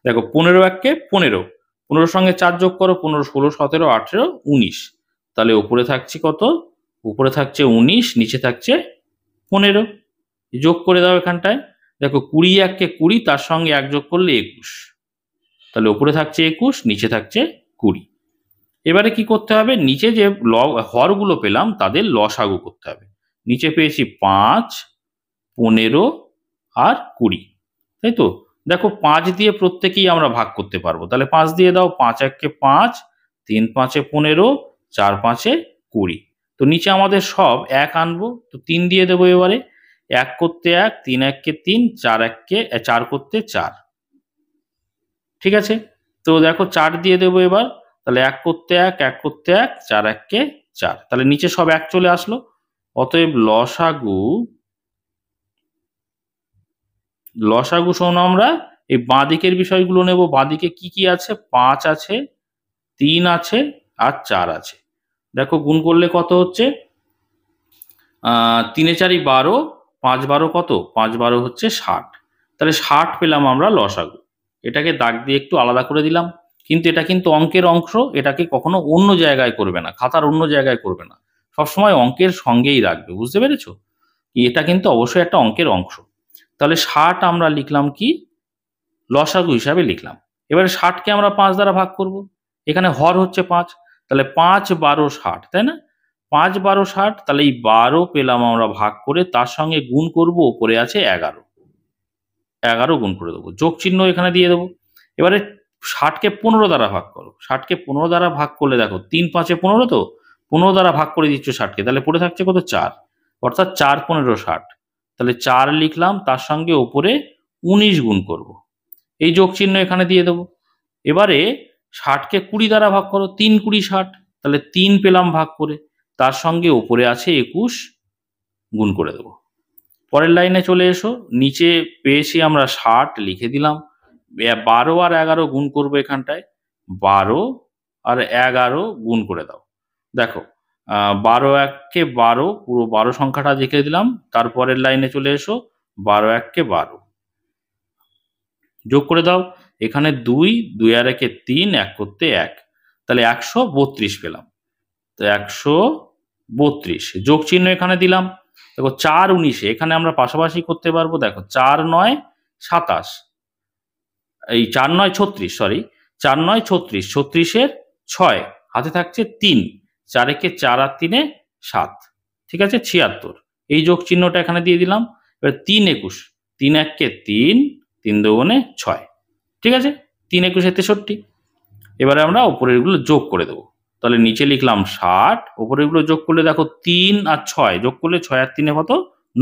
দেখো 15 1-কে 15, 15-র সঙ্গে 4 যোগ করো, 15 16 17 18 19, তাহলে উপরে থাকছে কত, উপরে থাকছে 19, নিচে থাকছে 15, যোগ করে দাও এখানটায়। দেখো 20 1-কে 20, তার সঙ্গে 1 যোগ করলে 21, তাহলে উপরে থাকছে 21, নিচে থাকছে 20। এবারে কি করতে হবে, নিচে যে হরগুলো পেলাম তাদের লসাগু করতে হবে। নিচে পেয়েছি 5 15 আর 20, তাই তো। দেখো 5 দিয়ে প্রত্যেকেই আমরা ভাগ করতে পারবো, তাহলে 5 দিয়ে দাও, 5 1-কে 5, 3 5-এ 15, 4 5-এ 20। তো নিচে আমাদের সব 1 আনবো, তো 3 দিয়ে দেবো। এবারে 1 করতে 1, 3 1-কে 3, 4 1-কে 4 করতে 4, ঠিক আছে। তো দেখো 4 দিয়ে দেবো এবার, তাহলে 1 করতে 1, 1 করতে 1, 4 1 4। তাহলে নিচে সব 1 চলে আসলো। অতএব লসাগু সমান আমরা এই বাঁ দিকের বিষয়গুলো নেব। বাঁ দিকে কি কি আছে? 5 আছে, 3 আছে আর 4 আছে। দেখো গুণ করলে কত হচ্ছে? 3 এ 4 12, 5 12 কত? 5 12 হচ্ছে 60। তাহলে 60 পেলাম আমরা লসাগু। এটাকে দাগ দিয়ে একটু আলাদা করে দিলাম। কিন্তু এটা কিন্তু অঙ্কের অংশ, এটাকে কখনো অন্য জায়গায় করবে না, খাতার অন্য জায়গায় করবে না, সবসময় অঙ্কের সঙ্গেই রাখবে। বুঝতে পেরেছো? এটা কিন্তু অবশ্যই একটা অঙ্কের অংশ। তাহলে 60 আমরা লিখলাম কি? লসাগু হিসাবে লিখলাম। এবারে 60কে আমরা 5 দ্বারা ভাগ করব। এখানে হর হচ্ছে 5, তাহলে 5 12 60, তাই না? 5 12 60, তাহলে এই 12 পেলাম আমরা ভাগ করে, তার সঙ্গে গুণ করব, উপরে আছে 11, 11 গুণ করে দেবো, যোগ চিহ্ন এখানে দিয়ে দেবো। এবারে 60কে 15 দ্বারা ভাগ করো। 60কে 15 দ্বারা ভাগ করলে দেখো 3 5 15, তো 15 দ্বারা ভাগ করে দিচ্ছ 60কে, তাহলে পড়ে থাকছে কত? 4, অর্থাৎ 4 15 60। তাহলে 4 লিখলাম, তার সঙ্গে উপরে 19 গুণ করব, এই যোগ চিহ্ন এখানে দিয়ে দেবো। এবারে 60কে 20 দ্বারা ভাগ করো, 3 20 60, তাহলে 3 পেলাম ভাগ করে, তার সঙ্গে উপরে আছে 21 গুণ করে দেবো। পরের লাইনে চলে এসো, নিচে পেয়েছি আমরা 60, লিখে দিলাম। 12 আর 11 গুণ করবো এখানটায়, 12 আর 11 গুণ করে দাও। দেখো 12 1 12, পুরো 12 সংখ্যাটা লিখে দিলাম। তারপরের লাইনে চলে এসো, 12 1 12 যোগ করে দাও। এখানে 2 2 আর 1 3, 1 করতে 1, তাহলে 132 পেলাম। তো 132 যোগ চিহ্ন এখানে দিলাম। দেখো 4 19, এখানে আমরা পাশাপাশি করতে পারবো। দেখো 4 9 27, এই 4 9 36, সরি 4 9 36, 36-এর 6, হাতে থাকছে 3, 4 1 4 আর 3 7, ঠিক আছে 76, এই যোগ চিহ্নটা এখানে দিয়ে দিলাম। এবার 3 21, 3 1 3, 3 2 6, ঠিক আছে 3 21 63। এবারে আমরা উপরের গুলো যোগ করে দেবো। তাহলে নিচে লিখলাম 60, উপরের গুলো যোগ করলে দেখো 3 আর 6 যোগ করলে 6 আর 3 কত?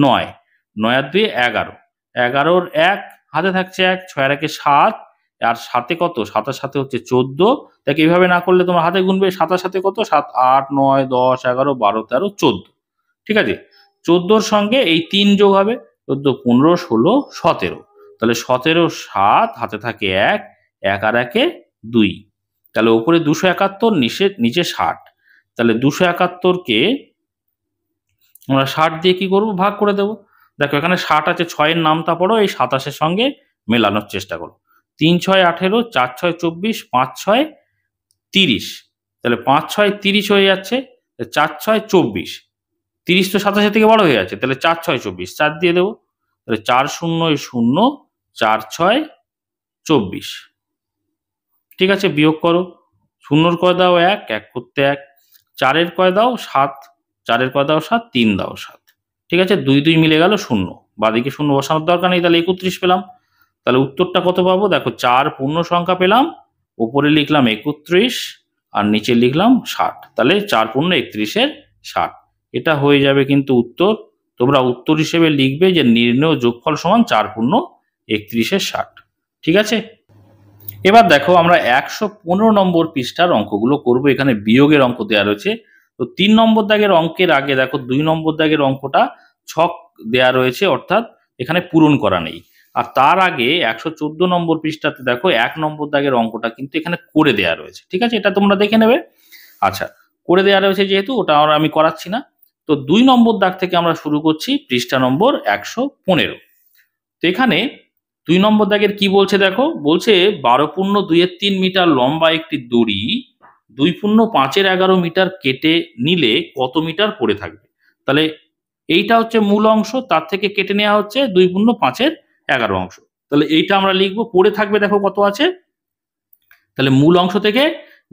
9, 9 আর 2 11, 11-র 1, হাতে থাকছে 1, 6 আর 1 7, আর 7-এ কত? 7 আর 7 হচ্ছে 14। দেখো এইভাবে না করলে তোমার হাতে গুনবে, 7 আর 7 কত? 7 8 9 10 11 12 13 14, ঠিক আছে 14-র সঙ্গে এই 3 যোগ হবে, 14 15 16 17, তাহলে 17 7, হাতে থাকে 1, 1 আর 1 2, তাহলে উপরে 271, নিচে 60। তাহলে 271-কে আমরা 60 দিয়ে কি করবো? ভাগ করে দেবো। দেখো এখানে 60 আছে, 6-এর নামটা পড়ো, এই 27-এর সঙ্গে মেলানোর চেষ্টা করো। 3 6 18, 4 6 24, 5 6 30, তাহলে 5 6 30 হয়ে যাচ্ছে, 4 6 24, 30 তো 27 থেকে বড় হয়ে যাচ্ছে, তাহলে 4 6 24, 4 দিয়ে দেবো। তাহলে 4 0 0, 4 6 24, ঠিক আছে বিয়োগ করো। 0-র কয় দাও 1, 1 করতে 1, 4-এর কয় দাও 7, 4-এর কয় দাও 7, 3 দাও 7, ঠিক আছে 2 2 মিলে গেল 0, বাদিকে 0 বসানোর দরকার নেই, তাহলে 31 পেলাম। তাহলে উত্তরটা কত পাবো? দেখো 4 পূর্ণ সংখ্যা পেলাম, উপরে লিখলাম 31 আর নিচে লিখলাম 60, তাহলে 4 পূর্ণ 31-এর 60, এটা হয়ে যাবে কিন্তু উত্তর। তোমরা উত্তর হিসেবে লিখবে যে নির্ণেয় যোগফল সমান 4 পূর্ণ 31-এর 60, ঠিক আছে। এবার দেখো আমরা 115 নম্বর পৃষ্ঠার অঙ্কগুলো করব। এখানে বিয়োগের অঙ্ক দেওয়া রয়েছে। তো 3 নম্বর দাগের অঙ্কের আগে দেখো 2 নম্বর দাগের অঙ্কটা ছক দেওয়া রয়েছে, অর্থাৎ এখানে পূরণ করা নেই। আর তার আগে 114 নম্বর পৃষ্ঠাতে দেখো 1 নম্বর দাগের অঙ্কটা কিন্তু এখানে করে দেওয়া রয়েছে, ঠিক আছে এটা তোমরা দেখে নেবে। আচ্ছা, করে দেওয়া রয়েছে যেহেতু, ওটা আমি করাচ্ছি না। তো 2 নম্বর দাগ থেকে আমরা শুরু করছি, পৃষ্ঠা নম্বর 115। তো এখানে 2 নম্বর দাগের কি বলছে দেখো, বলছে 12.2 মিটার লম্বা একটি দড়ি 2.5 মিটার কেটে নিলে কত মিটার পড়ে থাকবে। তাহলে এইটা হচ্ছে মূল অংশ, তার থেকে কেটে নেওয়া হচ্ছে 2.5 অংশ। তাহলে এইটা আমরা লিখবো, পড়ে থাকবে দেখো কত আছে। তাহলে মূল অংশ থেকে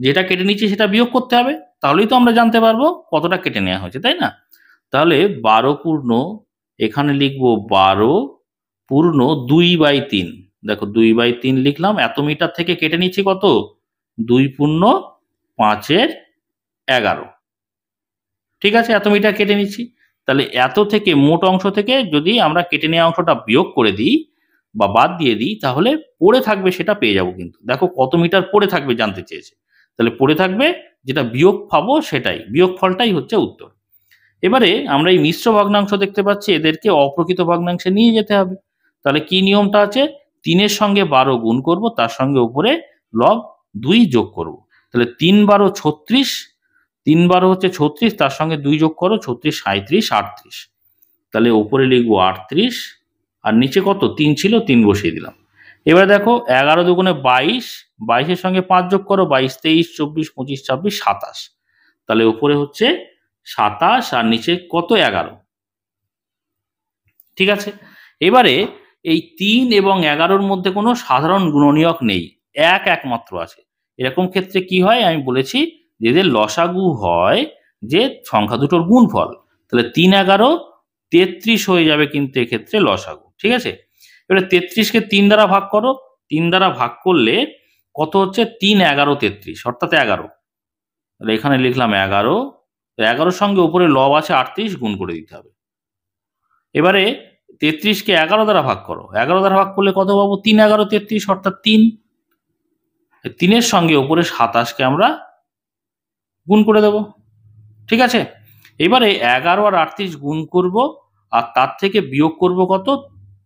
যেটা কেটে নিচ্ছি সেটা বিয়োগ করতে হবে, তাহলেই তো আমরা জানতে পারবো কতটা কেটে নেওয়া হয়েছে, তাই না। তাহলে 12 পূর্ণ, এখানে লিখবো 12 পূর্ণ 2/3, দেখো 2/3 লিখলাম। এত মিটার থেকে কেটে নিচ্ছি কত? 2.5, ঠিক আছে এত মিটার কেটে নিচ্ছি। তাহলে এত থেকে, মোট অংশ থেকে যদি আমরা কেটে নেওয়া অংশটা বিয়োগ করে দিই বা বাদ দিয়ে দিই, তাহলে পড়ে থাকবে সেটা পেয়ে যাবো। কিন্তু দেখো কত মিটার পড়ে থাকবে জানতে চেয়েছে, তাহলে পড়ে থাকবে যেটা বিয়োগ পাবো সেটাই, বিয়োগ ফলটাই হচ্ছে উত্তর। এবারে আমরা এই মিশ্র ভগ্নাংশ দেখতে পাচ্ছি, এদেরকে অপ্রকৃত ভগ্নাংশে নিয়ে যেতে হবে। তাহলে কি নিয়মটা আছে, 3-এর সঙ্গে 12 গুণ করব, তার সঙ্গে উপরে লব 2 যোগ করব। তাহলে 3 12 36, 3 12 হচ্ছে 36, তার সঙ্গে 2 যোগ করো, 36 37 38। তাহলে উপরে লিখবো 38, আর নিচে কত 3 ছিল, 3 বসিয়ে দিলাম। এবার দেখো 11 দুগুণে 22, 22-এর সঙ্গে 5 যোগ করো, 22 23 24 25 26 27। তাহলে উপরে হচ্ছে 27 আর নিচে কত 11। ঠিক আছে, এবারে এই 3 এবং 11-র মধ্যে কোনো সাধারণ গুণনীয়ক নেই, এক একমাত্র আছে। এরকম ক্ষেত্রে কি হয় আমি বলেছি, যে লসাগু হয় যে সংখ্যা দুটোর গুণফল। তাহলে 3 11 33 হয়ে যাবে কিন্তু এক্ষেত্রে লসাগু। ঠিক আছে, এবারে 33-কে 3 দ্বারা ভাগ করো, 3 দ্বারা ভাগ করলে কত হচ্ছে 3 11 33 অর্থাৎ 11। তাহলে এখানে লিখলাম 11, 11-র সঙ্গে উপরে লব আছে 38, গুণ করে দিতে হবে। এবারে 33-কে 11 দ্বারা ভাগ করো, 11 দ্বারা ভাগ করলে কত পাবো 3 11 33 অর্থাৎ 3। 3-এর সঙ্গে উপরে 27-কে আমরা গুণ করে দেব। ঠিক আছে, এবারে 11 আর 38 গুণ করব, আর তার থেকে বিয়োগ করব কত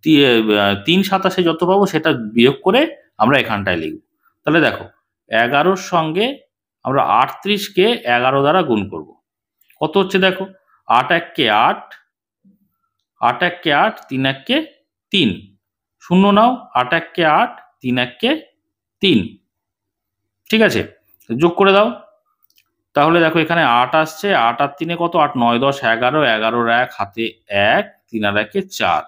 3 27-এ যত পাবো সেটা বিয়োগ করে আমরা এখানটায় লিখব। তাহলে দেখো 11-র সঙ্গে আমরা 38-কে 11 দ্বারা গুণ করব, কত হচ্ছে দেখো 8 1-কে 8, 8 1-কে 8, 3 1-কে 3, শূন্য নাও, 8 1-কে 8, 3 1-কে 3। ঠিক আছে, যোগ করে দাও। তাহলে দেখো এখানে 8 আসছে, 8 আর 3-এ কত 8 9 10 11, 11-র 1 হাতে 1, 3 আর 1-এ 4,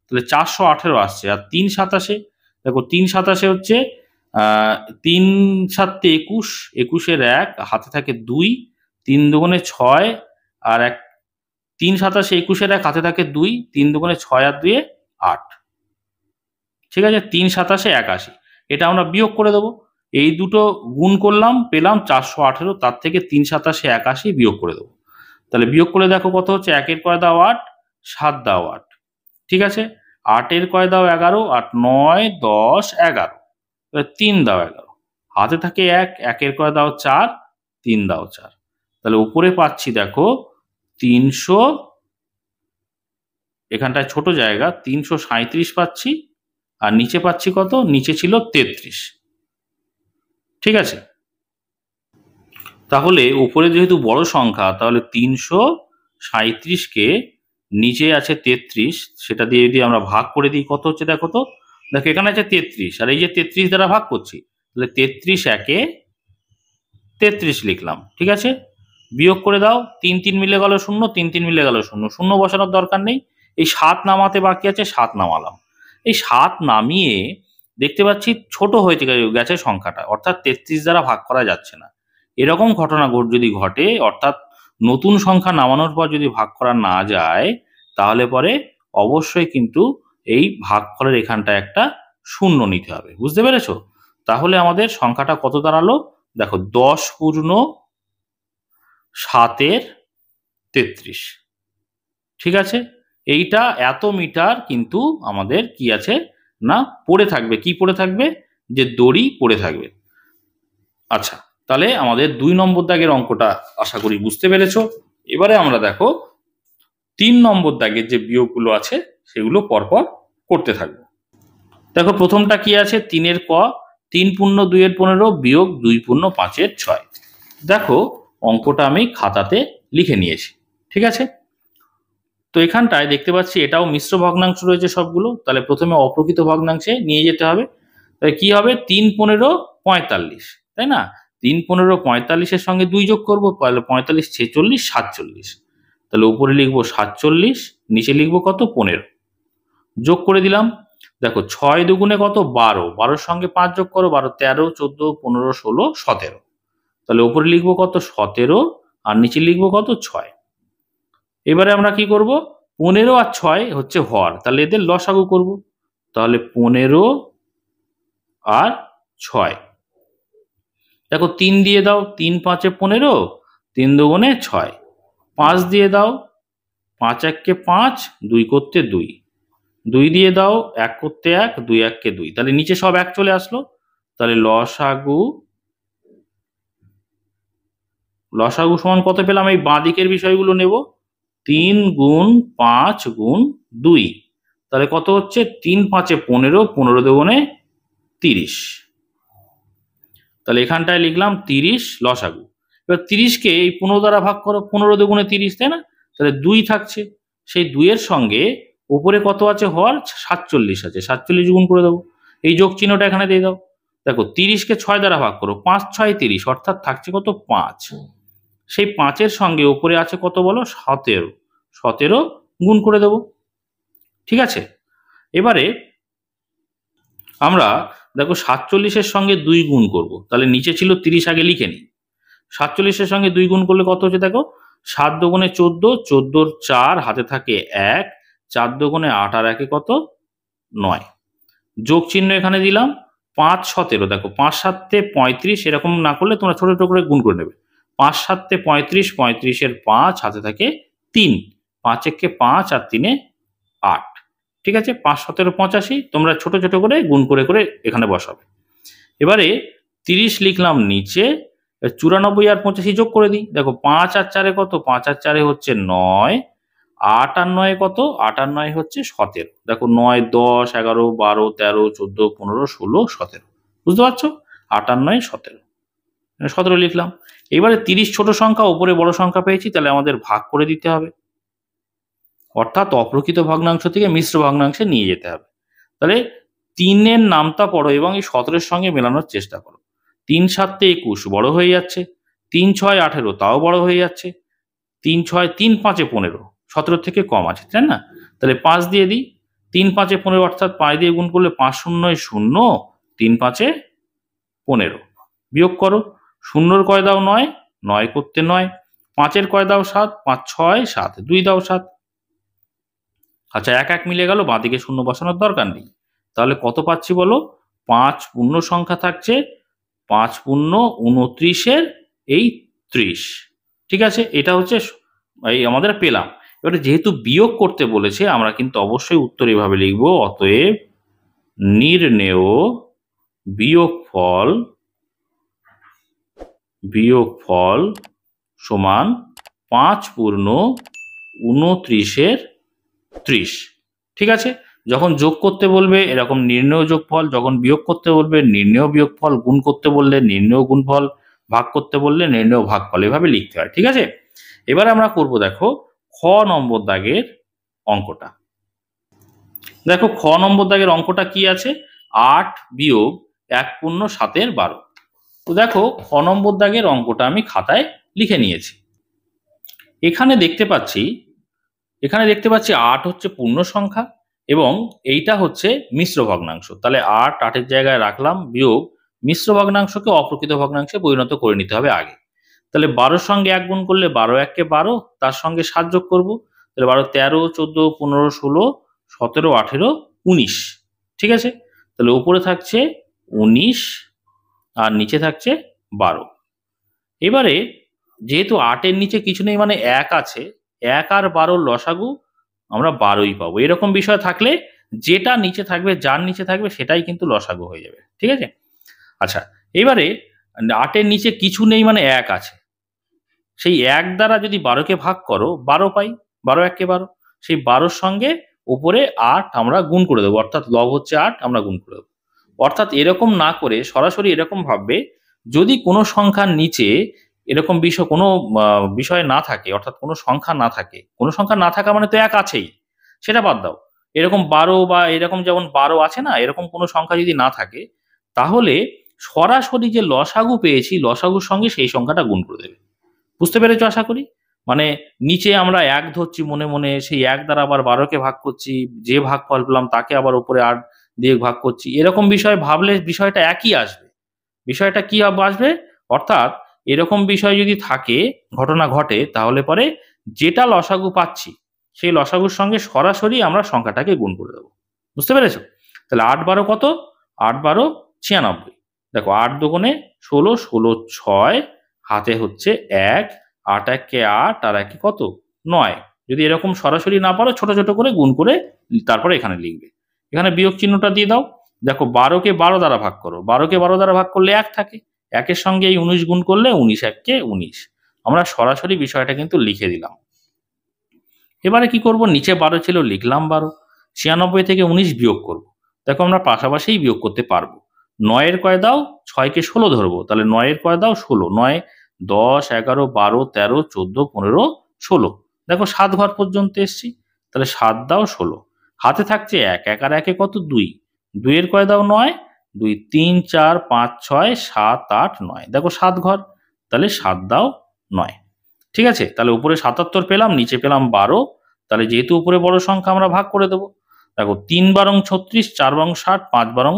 তাহলে 418 আসছে। আর 3 27-এ দেখো 3 27-এ হচ্ছে 3 7 21, 21-এর 1 হাতে থাকে 2, 3 দুগুণে 6, আর 1 3 27-এ 21-এর 1 হাতে থাকে 2, 3 দুগুণে 6 আর 2-এ 8। ঠিক আছে, 3 27-এ 81, এটা আমরা বিয়োগ করে দেবো। এই দুটো গুণ করলাম, পেলাম 418, তার থেকে 3 27-এ 81 বিয়োগ করে দেবো। তাহলে বিয়োগ করে দেখো কত হচ্ছে, 1-এর কয় দাও 8, 7 দাও 8। ঠিক আছে, 8-এর কয় দাও 11, 8 9 10 11, 3 দাও 11, হাতে থাকে 1, 1-এর কয় দাও 4, 3 দাও 4। তাহলে উপরে পাচ্ছি দেখো 300, এখানটায় ছোট জায়গা 337 পাচ্ছি, আর নিচে পাচ্ছি কত, নিচে ছিল 33। ঠিক আছে, তাহলে উপরে যেহেতু বড় সংখ্যা, তাহলে 337-কে নিচে আছে 33, সেটা দিয়ে যদি আমরা ভাগ করে দিই কত হচ্ছে দেখো তো, দেখো এখানে আছে 33, আর এই যে 33 দ্বারা ভাগ করছি, তাহলে 33 1-এ 33 লিখলাম। ঠিক আছে, বিয়োগ করে দাও, 3 3 মিলে গেল 0, 3 3 মিলে গেল 0, 0 বসানোর দরকার নেই। এই 7 নামাতে বাকি আছে, 7 নামালাম। এই 7 নামিয়ে দেখতে পাচ্ছি ছোট হয়ে গেছে সংখ্যাটা, অর্থাৎ 33 দ্বারা ভাগ করা যাচ্ছে না। এরকম ঘটনা যদি ঘটে, অর্থাৎ নতুন সংখ্যা নামানোর পর যদি ভাগ করা না যায়, তাহলে পরে অবশ্যই কিন্তু এই ভাগফলের এখানটায় একটা শূন্য নিতে হবে। বুঝতে পেরেছো? তাহলে আমাদের সংখ্যাটা কত দাঁড়ালো দেখো, 10 পূর্ণ 7-এর 33। ঠিক আছে, এইটা এত মিটার কিন্তু আমাদের কি আছে না পড়ে থাকবে, কি পড়ে থাকবে, যে দড়ি পড়ে থাকবে। আচ্ছা, তাহলে আমাদের 2 নম্বর দাগের অঙ্কটা আশা করি বুঝতে পেরেছো। এবারে আমরা দেখো 3 নম্বর দাগের যে বিয়োগগুলো আছে সেগুলো পরপর করতে থাকবো। দেখো প্রথমটা কি আছে, 3-এর ক, 3 পূর্ণ 2-এর 15 বিয়োগ 2 পূর্ণ 5-এর 6। দেখো অঙ্কটা আমি খাতাতে লিখে নিয়েছি। ঠিক আছে, তো এখানটায় দেখতে পাচ্ছি এটাও মিশ্র ভগ্নাংশ রয়েছে সবগুলো। তাহলে প্রথমে অপ্রকৃত ভগ্নাংশে নিয়ে যেতে হবে। তাহলে কি হবে, 3 15 45, তাই না? 3 15 45-এর সঙ্গে 2 যোগ করবো, তাহলে 45 46 47। তাহলে উপরে লিখবো 47, নিচে লিখবো কত 15, যোগ করে দিলাম। দেখো 6 দুগুণে কত 12, 12-র সঙ্গে 5 যোগ করো, 12 13 14 15 16 17। তাহলে উপরে লিখবো কত 17, আর নিচে লিখবো কত 6। এবারে আমরা কি করব, 15 আর 6 হচ্ছে হর, তাহলে এদের লসাগু করব। তাহলে 15 আর 6, দেখো 3 দিয়ে দাও, 3 5-এ 15, 3 দুগুণে 6, 5 দিয়ে দাও, 5 1-কে 5, 2 করতে 2, 2 দিয়ে দাও, 1 করতে 1, 2 1-কে 2। তাহলে নিচে সব 1 চলে আসলো। তাহলে লসাগু লসাগু সমান কত পেলাম? এই বাঁ দিকের বিষয়গুলো নেব। 3 গুণ 5 গুণ 2, তাহলে কত হচ্ছে? 3 5 15, 15 দুগুণে 30। তাহলে এখানটায় লিখলাম 30 লসাগু। এবার 30কে এই 15 দ্বারা ভাগ করো, 15 দুগুণে 30, তাই না? তাহলে 2 থাকছে, সেই 2 এর সঙ্গে উপরে কত আছে? হর 47 আছে, 47 গুণ করে দেবো। এই যোগ চিহ্নটা এখানে দিয়ে দাও। দেখো 30কে 6 দ্বারা ভাগ করো, 5 6 30, অর্থাৎ থাকছে কত? 5। সেই 5-এর সঙ্গে উপরে আছে কত বলো? 17, 17 গুণ করে দেবো। ঠিক আছে, এবারে আমরা দেখো 47-এর সঙ্গে 2 গুণ করব, তাহলে নিচে ছিল 30, আগে লিখে নিই। 47-এর সঙ্গে 2 গুণ করলে কত হচ্ছে? দেখো 7 দুগুণে 14, 14 4 হাতে থাকে 1, 4 দুগুণে 8 আর 1 কত? 9। যোগ চিহ্ন এখানে দিলাম। 5 17, দেখো 5 7 35, এরকম না করলে তোমরা ছোট ছোট করে গুণ করে নেবে। 5 7 35, 35-এর 5 হাতে থাকে 3, 5 1 5 আর 3 8। ঠিক আছে, 5 17 85, তোমরা ছোট ছোট করে গুণ করে করে এখানে বসাবে। এবারে 30 লিখলাম নিচে, 94 আর 85 যোগ করে দিই। দেখো 5 আর 4 কত? 5 আর 4 হচ্ছে 9, 8 আর 9 কত? 8 আর 9 হচ্ছে 17। দেখো 9 10 11 12 13 14 15 16 17, বুঝতে পারছো? 8 আর 9 17, 17 লিখলাম। এবারে 30 ছোট সংখ্যা, উপরে বড় সংখ্যা পেয়েছি, তাহলে আমাদের ভাগ করে দিতে হবে, অর্থাৎ অপ্রকৃত ভগ্নাংশ থেকে মিশ্র ভগ্নাংশে নিয়ে যেতে হবে। তাহলে 3-এর নামতা পড়ো এবং এই 17-এর সঙ্গে মেলানোর চেষ্টা করো। 3 7 21 বড় হয়ে যাচ্ছে, 3 6 18 তাও বড় হয়ে যাচ্ছে, 3 6 3 5 15, 17 থেকে কম আছে, তাই না? তাহলে 5 দিয়ে দিই। 3 5 15, অর্থাৎ 5 দিয়ে গুণ করলে 5 0 0, 3 5 15। বিয়োগ করো, 0-র কয় দাও? 9, 9 করতে 9, 5-এর কয় দাও? 7, 5 6 7, 2 দাও 7। আচ্ছা, 1 1 মিলে গেল, বাঁদিকে শূন্য বসানোর দরকার নেই। তাহলে কত পাচ্ছি বলো? 5 পূর্ণ সংখ্যা থাকছে, 5 পূর্ণ 29-এর এই 30। ঠিক আছে, এটা হচ্ছে এই আমাদের পেলাম। এবারে যেহেতু বিয়োগ করতে বলেছে, আমরা কিন্তু অবশ্যই উত্তর এভাবে লিখব, অতএব নির্ণেয় বিয়োগফল সমান 5 পূর্ণ 29-এর 30। ঠিক আছে, যখন যোগ করতে বলবে এরকম নির্ণেয় যোগফল, যখন বিয়োগ করতে বলবে নির্ণেয় বিয়োগফল, গুণ করতে বললে নির্ণেয় গুণফল, ভাগ করতে বললে নির্ণেয় ভাগফল, এভাবে লিখতে হয়। ঠিক আছে, এবার আমরা করব দেখো খ নম্বর দাগের অঙ্কটা। দেখো খ নম্বর দাগের অঙ্কটা কি আছে? 8 বিয়োগ 1 পূর্ণ 7-এর 12। তো দেখো খ নম্বর দাগের অঙ্কটা আমি খাতায় লিখে নিয়েছি। এখানে দেখতে পাচ্ছি 8 হচ্ছে পূর্ণ সংখ্যা এবং এইটা হচ্ছে মিশ্র ভগ্নাংশ। তাহলে 8 8-এর জায়গায় রাখলাম, বিয়োগ মিশ্র ভগ্নাংশকে অপ্রকৃত ভগ্নাংশে পরিণত করে নিতে হবে আগে। তাহলে 12-র সঙ্গে 1 গুণ করলে 12 1 12, তার সঙ্গে 7 যোগ করবো, তাহলে 12 13 14 15 16 17 18 19। ঠিক আছে, তাহলে উপরে থাকছে 19 আর নিচে থাকছে 12। এবারে যেহেতু 8-এর নিচে কিছু নেই, মানে 1 আছে, 1 আর 12 লসাগু আমরা 12ই পাবো। এরকম বিষয় থাকলে যেটা নিচে থাকবে, যার নিচে থাকবে সেটাই কিন্তু লসাগু হয়ে যাবে। ঠিক আছে, আচ্ছা এবারে 8-এর নিচে কিছু নেই, মানে 1 আছে, সেই 1 দ্বারা যদি 12-কে ভাগ করো 12 পাই, 12 1 12, সেই 12-র সঙ্গে উপরে 8 আমরা গুণ করে দেবো, অর্থাৎ লব হচ্ছে 8, আমরা গুণ করে দেবো। অর্থাৎ এরকম না করে সরাসরি এরকম ভাববে, যদি কোনো সংখ্যার নিচে এরকম কোনো বিষয় না থাকে, অর্থাৎ কোনো সংখ্যা না থাকে, কোনো সংখ্যা না থাকা মানে তো 1 আছেই, সেটা বাদ দাও, এরকম 12 বা এরকম যেমন 12 আছে না, এরকম কোনো সংখ্যা যদি না থাকে, তাহলে সরাসরি যে লসাগু পেয়েছি, লসাগুর সঙ্গে সেই সংখ্যাটা গুণ করে দেবে। বুঝতে পেরেছো আশা করি? মানে নিচে আমরা 1 ধরছি মনে মনে, সেই 1 দ্বারা আবার 12-কে ভাগ করছি, যে ভাগফল পেলাম তাকে আবার উপরে 8 দিয়ে ভাগ করছি, এরকম বিষয় ভাবলে বিষয়টা একই আসবে। বিষয়টা কি আসবে? অর্থাৎ এরকম বিষয় যদি থাকে, ঘটনা ঘটে, তাহলে পরে যেটা লসাগু পাচ্ছি সেই লসাগুর সঙ্গে সরাসরি আমরা সংখ্যাটাকে গুণ করে দেবো। বুঝতে পেরেছো? তাহলে 8 12 কত? 8 12 96। দেখো 8 দুগুণে 16, 16 6, হাতে হচ্ছে 1, 8 1 8 আর 1 কত? 9। যদি এরকম সরাসরি না পারো, ছোট ছোট করে গুণ করে তারপরে এখানে লিখবে। এখানে বিয়োগ চিহ্নটা দিয়ে দাও। দেখো 12-কে 12 দ্বারা ভাগ করো, 12-কে 12 দ্বারা ভাগ করলে 1 থাকে, 1-এর সঙ্গে এই 19 গুণ করলে 19 1 19, আমরা সরাসরি বিষয়টা কিন্তু লিখে দিলাম। এবারে কি করব, নিচে 12 ছিল লিখলাম 12, 96 থেকে 19 বিয়োগ করব। দেখো আমরা পাশাপাশিই বিয়োগ করতে পারবো। 9 এর কয় দাও, 6 কে 16 ধরবো, তাহলে 9 এর কয় দাও 16, 9 10 11 12 13 14 15 16। দেখো 7 ঘর পর্যন্ত এসছি, তাহলে 7 দাও 16, হাতে থাকছে 1, 1 আর 1 কত 2, 2 এর কয় দাও 9, 2 3 4 5 6 7 8 9, দেখো 7 ঘর, তাহলে 7 দাও 9। ঠিক আছে, তাহলে উপরে 77 পেলাম, নিচে পেলাম 12, তাহলে যেহেতু উপরে বড় সংখ্যা আমরা ভাগ করে দেবো। দেখো 3 বারং 36, 4 বারং 60, 5 বারং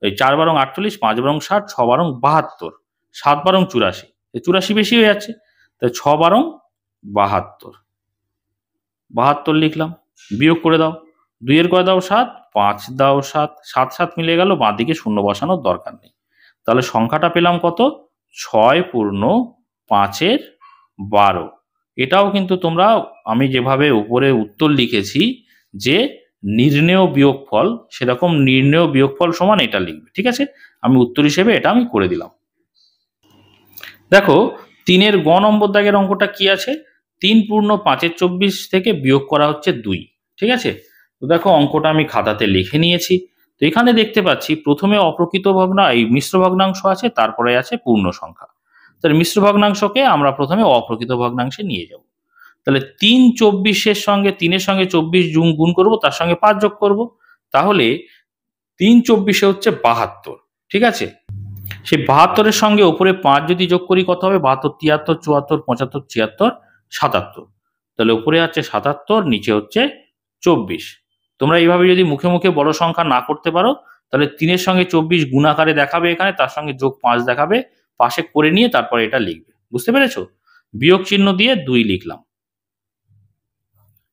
4 বারং 48, 5 বারং 60, 6 বারং 72, 7 বারং 84, 84 বেশি হয়ে যাচ্ছে, তাই 6 বারং 72, 72 লিখলাম। বিয়োগ করে দাও, 2 এর কয় দাও 7, 5 দাও 7, 7 7 মিলে গেল, বাঁ দিকে শূন্য বসানোর দরকার নেই। তাহলে সংখ্যাটা পেলাম কত, 6 পূর্ণ 5 এর 12। এটাও কিন্তু তোমরা, আমি যেভাবে উপরে উত্তর লিখেছি যে নির্ণেয় বিয়োগফল, সেরকম নির্ণেয় বিয়োগফল সমান এটা লিখবে। ঠিক আছে, আমি উত্তর হিসেবে এটা আমি করে দিলাম। দেখো 3-এর গ নম্বর দাগের অঙ্কটা কি আছে, 3 পূর্ণ 5-এর 24 থেকে বিয়োগ করা হচ্ছে 2। ঠিক আছে, তো দেখো অঙ্কটা আমি খাতাতে লিখে নিয়েছি। তো এখানে দেখতে পাচ্ছি প্রথমে অপ্রকৃত এই মিশ্র ভগ্নাংশ আছে, তারপরে আছে পূর্ণ সংখ্যা। তাহলে মিশ্র ভগ্নাংশকে আমরা প্রথমে অপ্রকৃত ভগ্নাংশে নিয়ে যাব। তাহলে 3 24-এর সঙ্গে 3-এর সঙ্গে 24 গুণ করব, তার সঙ্গে 5 যোগ করব, তাহলে 3 24-এ হচ্ছে 72। ঠিক আছে, সেই 72-এর সঙ্গে উপরে 5 যদি যোগ করি কত হবে, 72 73 74 75 76 77, তাহলে উপরে আছে 77, নিচে হচ্ছে 24। তোমরা এইভাবে যদি মুখে মুখে বড় সংখ্যা না করতে পারো, তাহলে 3-এর সঙ্গে 24 গুণ আকারে দেখাবে এখানে, তার সঙ্গে যোগ 5 দেখাবে, পাশে করে নিয়ে তারপরে এটা লিখবে। বুঝতে পেরেছো? বিয়োগ চিহ্ন দিয়ে 2 লিখলাম।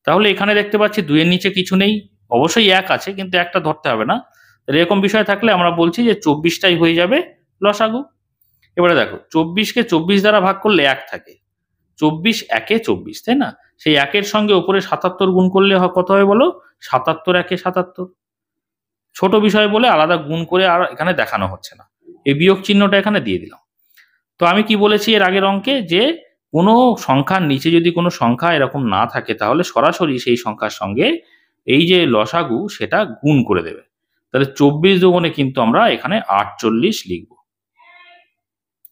তাহলে এখানে দেখতে পাচ্ছি 2 এর নিচে কিছু নেই, অবশ্যই 1 আছে, কিন্তু একটা ধরতে হবে না। তাহলে এরকম বিষয় থাকলে আমরা বলছি যে 24টাই হয়ে যাবে লসাগু। এবারে দেখো 24-কে 24 দ্বারা ভাগ করলে 1 থাকে, 24 1-এ 24, তাই না? সেই 1-এর সঙ্গে উপরে 77 গুণ করলে কত হবে বলো, 77 1-এ 77। ছোট বিষয় বলে আলাদা গুণ করে আর এখানে দেখানো হচ্ছে না, এই বিয়োগ চিহ্নটা এখানে দিয়ে দিলাম। তো আমি কি বলেছি এর আগের অঙ্কে, যে কোনো সংখ্যার নিচে যদি কোনো সংখ্যা এরকম না থাকে, তাহলে সরাসরি সেই সংখ্যার সঙ্গে এই যে লসাগু সেটা গুণ করে দেবে। তাহলে 24 দুগুণে কিন্তু আমরা এখানে 48 লিখব।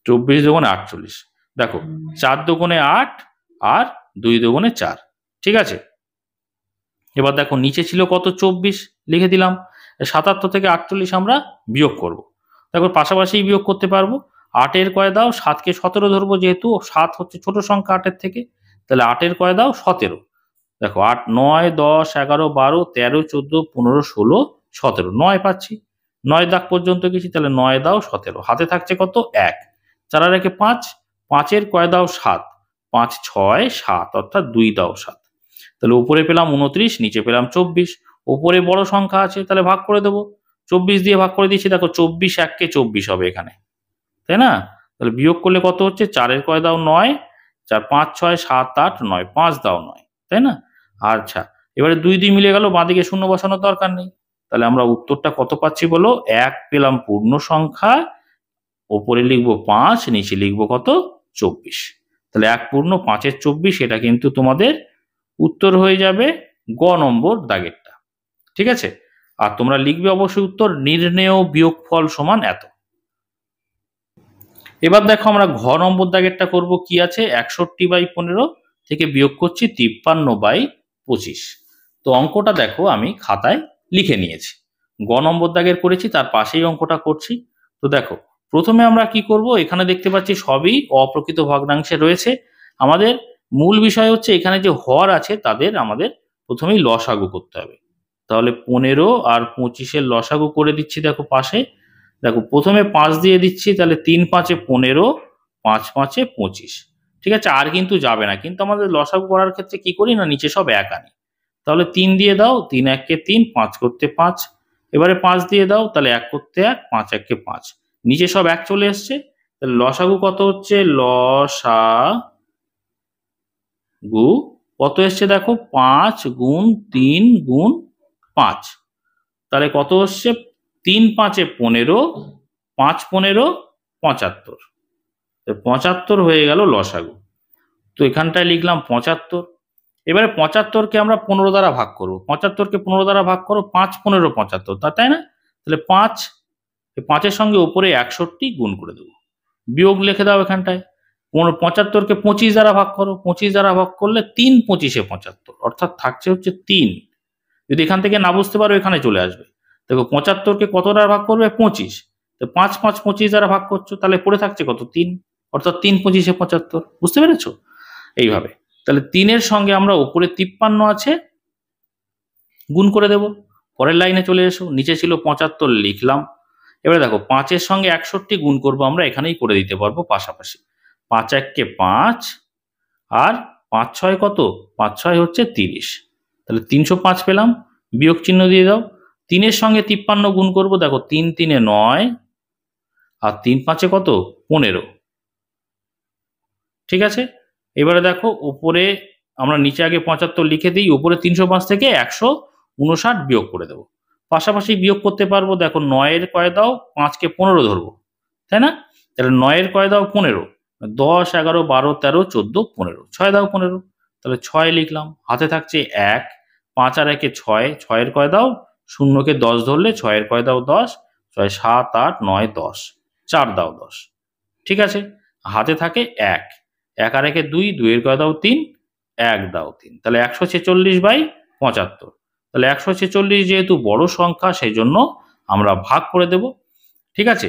24 দুগুণে 48, দেখো 4 দুগুণে 8 আর 2 দুগুণে 4। ঠিক আছে, এবার দেখো নিচে ছিল কত 24, লিখে দিলাম। 77 থেকে 48 আমরা বিয়োগ করব। দেখো পাশাপাশি বিয়োগ করতে পারবো। 8-এর কয় দাও, 7-কে 17 ধরবো, যেহেতু 7 হচ্ছে ছোট সংখ্যা 8-এর থেকে, তাহলে 8-এর কয় দাও 17। দেখো 8 9 10 11 12 13 14 15 16 17, 9 পাচ্ছি, 9 দাগ পর্যন্ত গেছি, তাহলে 9 দাও 17, হাতে থাকছে কত 1, 4 আর 1-এ 5, 5-এর কয় দাও 7, 5 6 7, অর্থাৎ 2 দাও 7। তাহলে উপরে পেলাম 29, নিচে পেলাম 24, উপরে বড় সংখ্যা আছে, তাহলে ভাগ করে দেবো। 24 দিয়ে ভাগ করে দিচ্ছি, দেখো 24 1-কে 24 হবে এখানে, তাই না? তাহলে বিয়োগ করলে কত হচ্ছে, 4-এর কয় দাও 9, 4 5 6 7 8 9, 5 দাও 9, তাই না? আচ্ছা, এবারে 2 2 মিলে গেল, বাঁদিকে শূন্য বসানোর দরকার নেই। তাহলে আমরা উত্তরটা কত পাচ্ছি বলো, 1 পেলাম পূর্ণ সংখ্যা, ওপরে লিখবো 5, নিচে লিখবো কত 24। তাহলে 1 পূর্ণ 5-এর 24, এটা কিন্তু তোমাদের উত্তর হয়ে যাবে গ নম্বর দাগেরটা। ঠিক আছে, আর তোমরা লিখবে অবশ্যই উত্তর, নির্ণেয় বিয়োগফল সমান এত। এবার দেখো আমরা ঘ নম্বর দাগেরটা করব, কি আছে 61/15 থেকে বিয়োগ করছি 53/25। তো অঙ্কটা দেখো আমি খাতায় লিখে নিয়েছি, গ নম্বর দাগের করেছি, তার পাশেই অঙ্কটা করছি। তো দেখো প্রথমে আমরা কি করব, এখানে দেখতে পাচ্ছি সবই অপ্রকৃত ভগ্নাংশে রয়েছে। আমাদের মূল বিষয় হচ্ছে এখানে যে হর আছে তাদের আমাদের প্রথমেই লসাগু করতে হবে। তাহলে 15 আর 25-এর লসাগু করে দিচ্ছি, দেখো পাশে। দেখো প্রথমে 5 দিয়ে দিচ্ছি, তাহলে 3 5-এ 15, 5 5-এ 25। ঠিক আছে, আর কিন্তু যাবে না, কিন্তু আমাদের লসাগু করার ক্ষেত্রে কি করি না, নিচে সব 1 আনি। তাহলে 3 দিয়ে দাও, 3 1-কে 3, 5 করতে 5। এবারে 5 দিয়ে দাও, তাহলে 1 করতে 1, 5 1-কে 5, নিচে সব 1 চলে এসছে। তাহলে লসাগু কত হচ্ছে, লসাগু কত এসছে দেখো, 5 গুণ 3 গুণ 5, তাহলে কত হচ্ছে 3 5-এ 15, 5 15 75। 75 হয়ে গেল লসাগু। তো এখানটায় লিখলাম 75। এবারে 75কে আমরা 15 দ্বারা ভাগ করব। 75কে 15 দ্বারা ভাগ করো, 5 15 75, তাই না? তাহলে 5, 5-এর সঙ্গে উপরে 61 গুণ করে দেবো, বিয়োগ লিখে দাও এখানটায়। 75কে 25 দ্বারা ভাগ করো, 25 দ্বারা ভাগ করলে 3 25-এ 75, অর্থাৎ থাকছে হচ্ছে 3। যদি এখান থেকে না বুঝতে পারো এখানে চলে আসবে। দেখো 75কে কত দ্বারা ভাগ করবে? 25। তো 5 5 25 দ্বারা ভাগ করছো, তাহলে পড়ে থাকছে কত? 3, অর্থাৎ 3 25-এ 75। বুঝতে পেরেছো? এইভাবে তাহলে 3-এর সঙ্গে আমরা উপরে 53 আছে গুণ করে দেব। পরের লাইনে চলে এসো, নিচে ছিল 75 লিখলাম। এবারে দেখো 5-এর সঙ্গে 61 গুণ করব, আমরা এখানেই করে দিতে পারবো পাশাপাশি। 5 1-কে 5 আর 5 6 কত? 5 6 হচ্ছে 30, তাহলে 305 পেলাম। বিয়োগ চিহ্ন দিয়ে দাও। 3-এর সঙ্গে 53 গুণ করব, দেখো 3 3-এ 9 আর 3 5-এ কত? 15। ঠিক আছে, এবারে দেখো উপরে আমরা নিচে আগে 75 লিখে দিই, উপরে 305 থেকে 159 বিয়োগ করে দেবো। পাশাপাশি বিয়োগ করতে পারবো। দেখো 9-এর কয় দাও? 5-কে 15 ধরবো, তাই না? তাহলে 9-এর কয় দাও? 15, 10 11 12 13 14 15, 6 দাও 15, তাহলে 6 লিখলাম। হাতে থাকছে 1, 5 আর 1-এ 6, 6-এর কয় দাও? 0-কে 10 ধরলে 6-এর কয় দাও? 10, 6 7 8 9 10, 4 দাও 10। ঠিক আছে, হাতে থাকে 1, 1 আর 1-এ 2, 2-এর কয় দাও? 3, 1 দাও 3, তাহলে 146/75। তাহলে 146 যেহেতু বড় সংখ্যা, সেই জন্য আমরা ভাগ করে দেব। ঠিক আছে,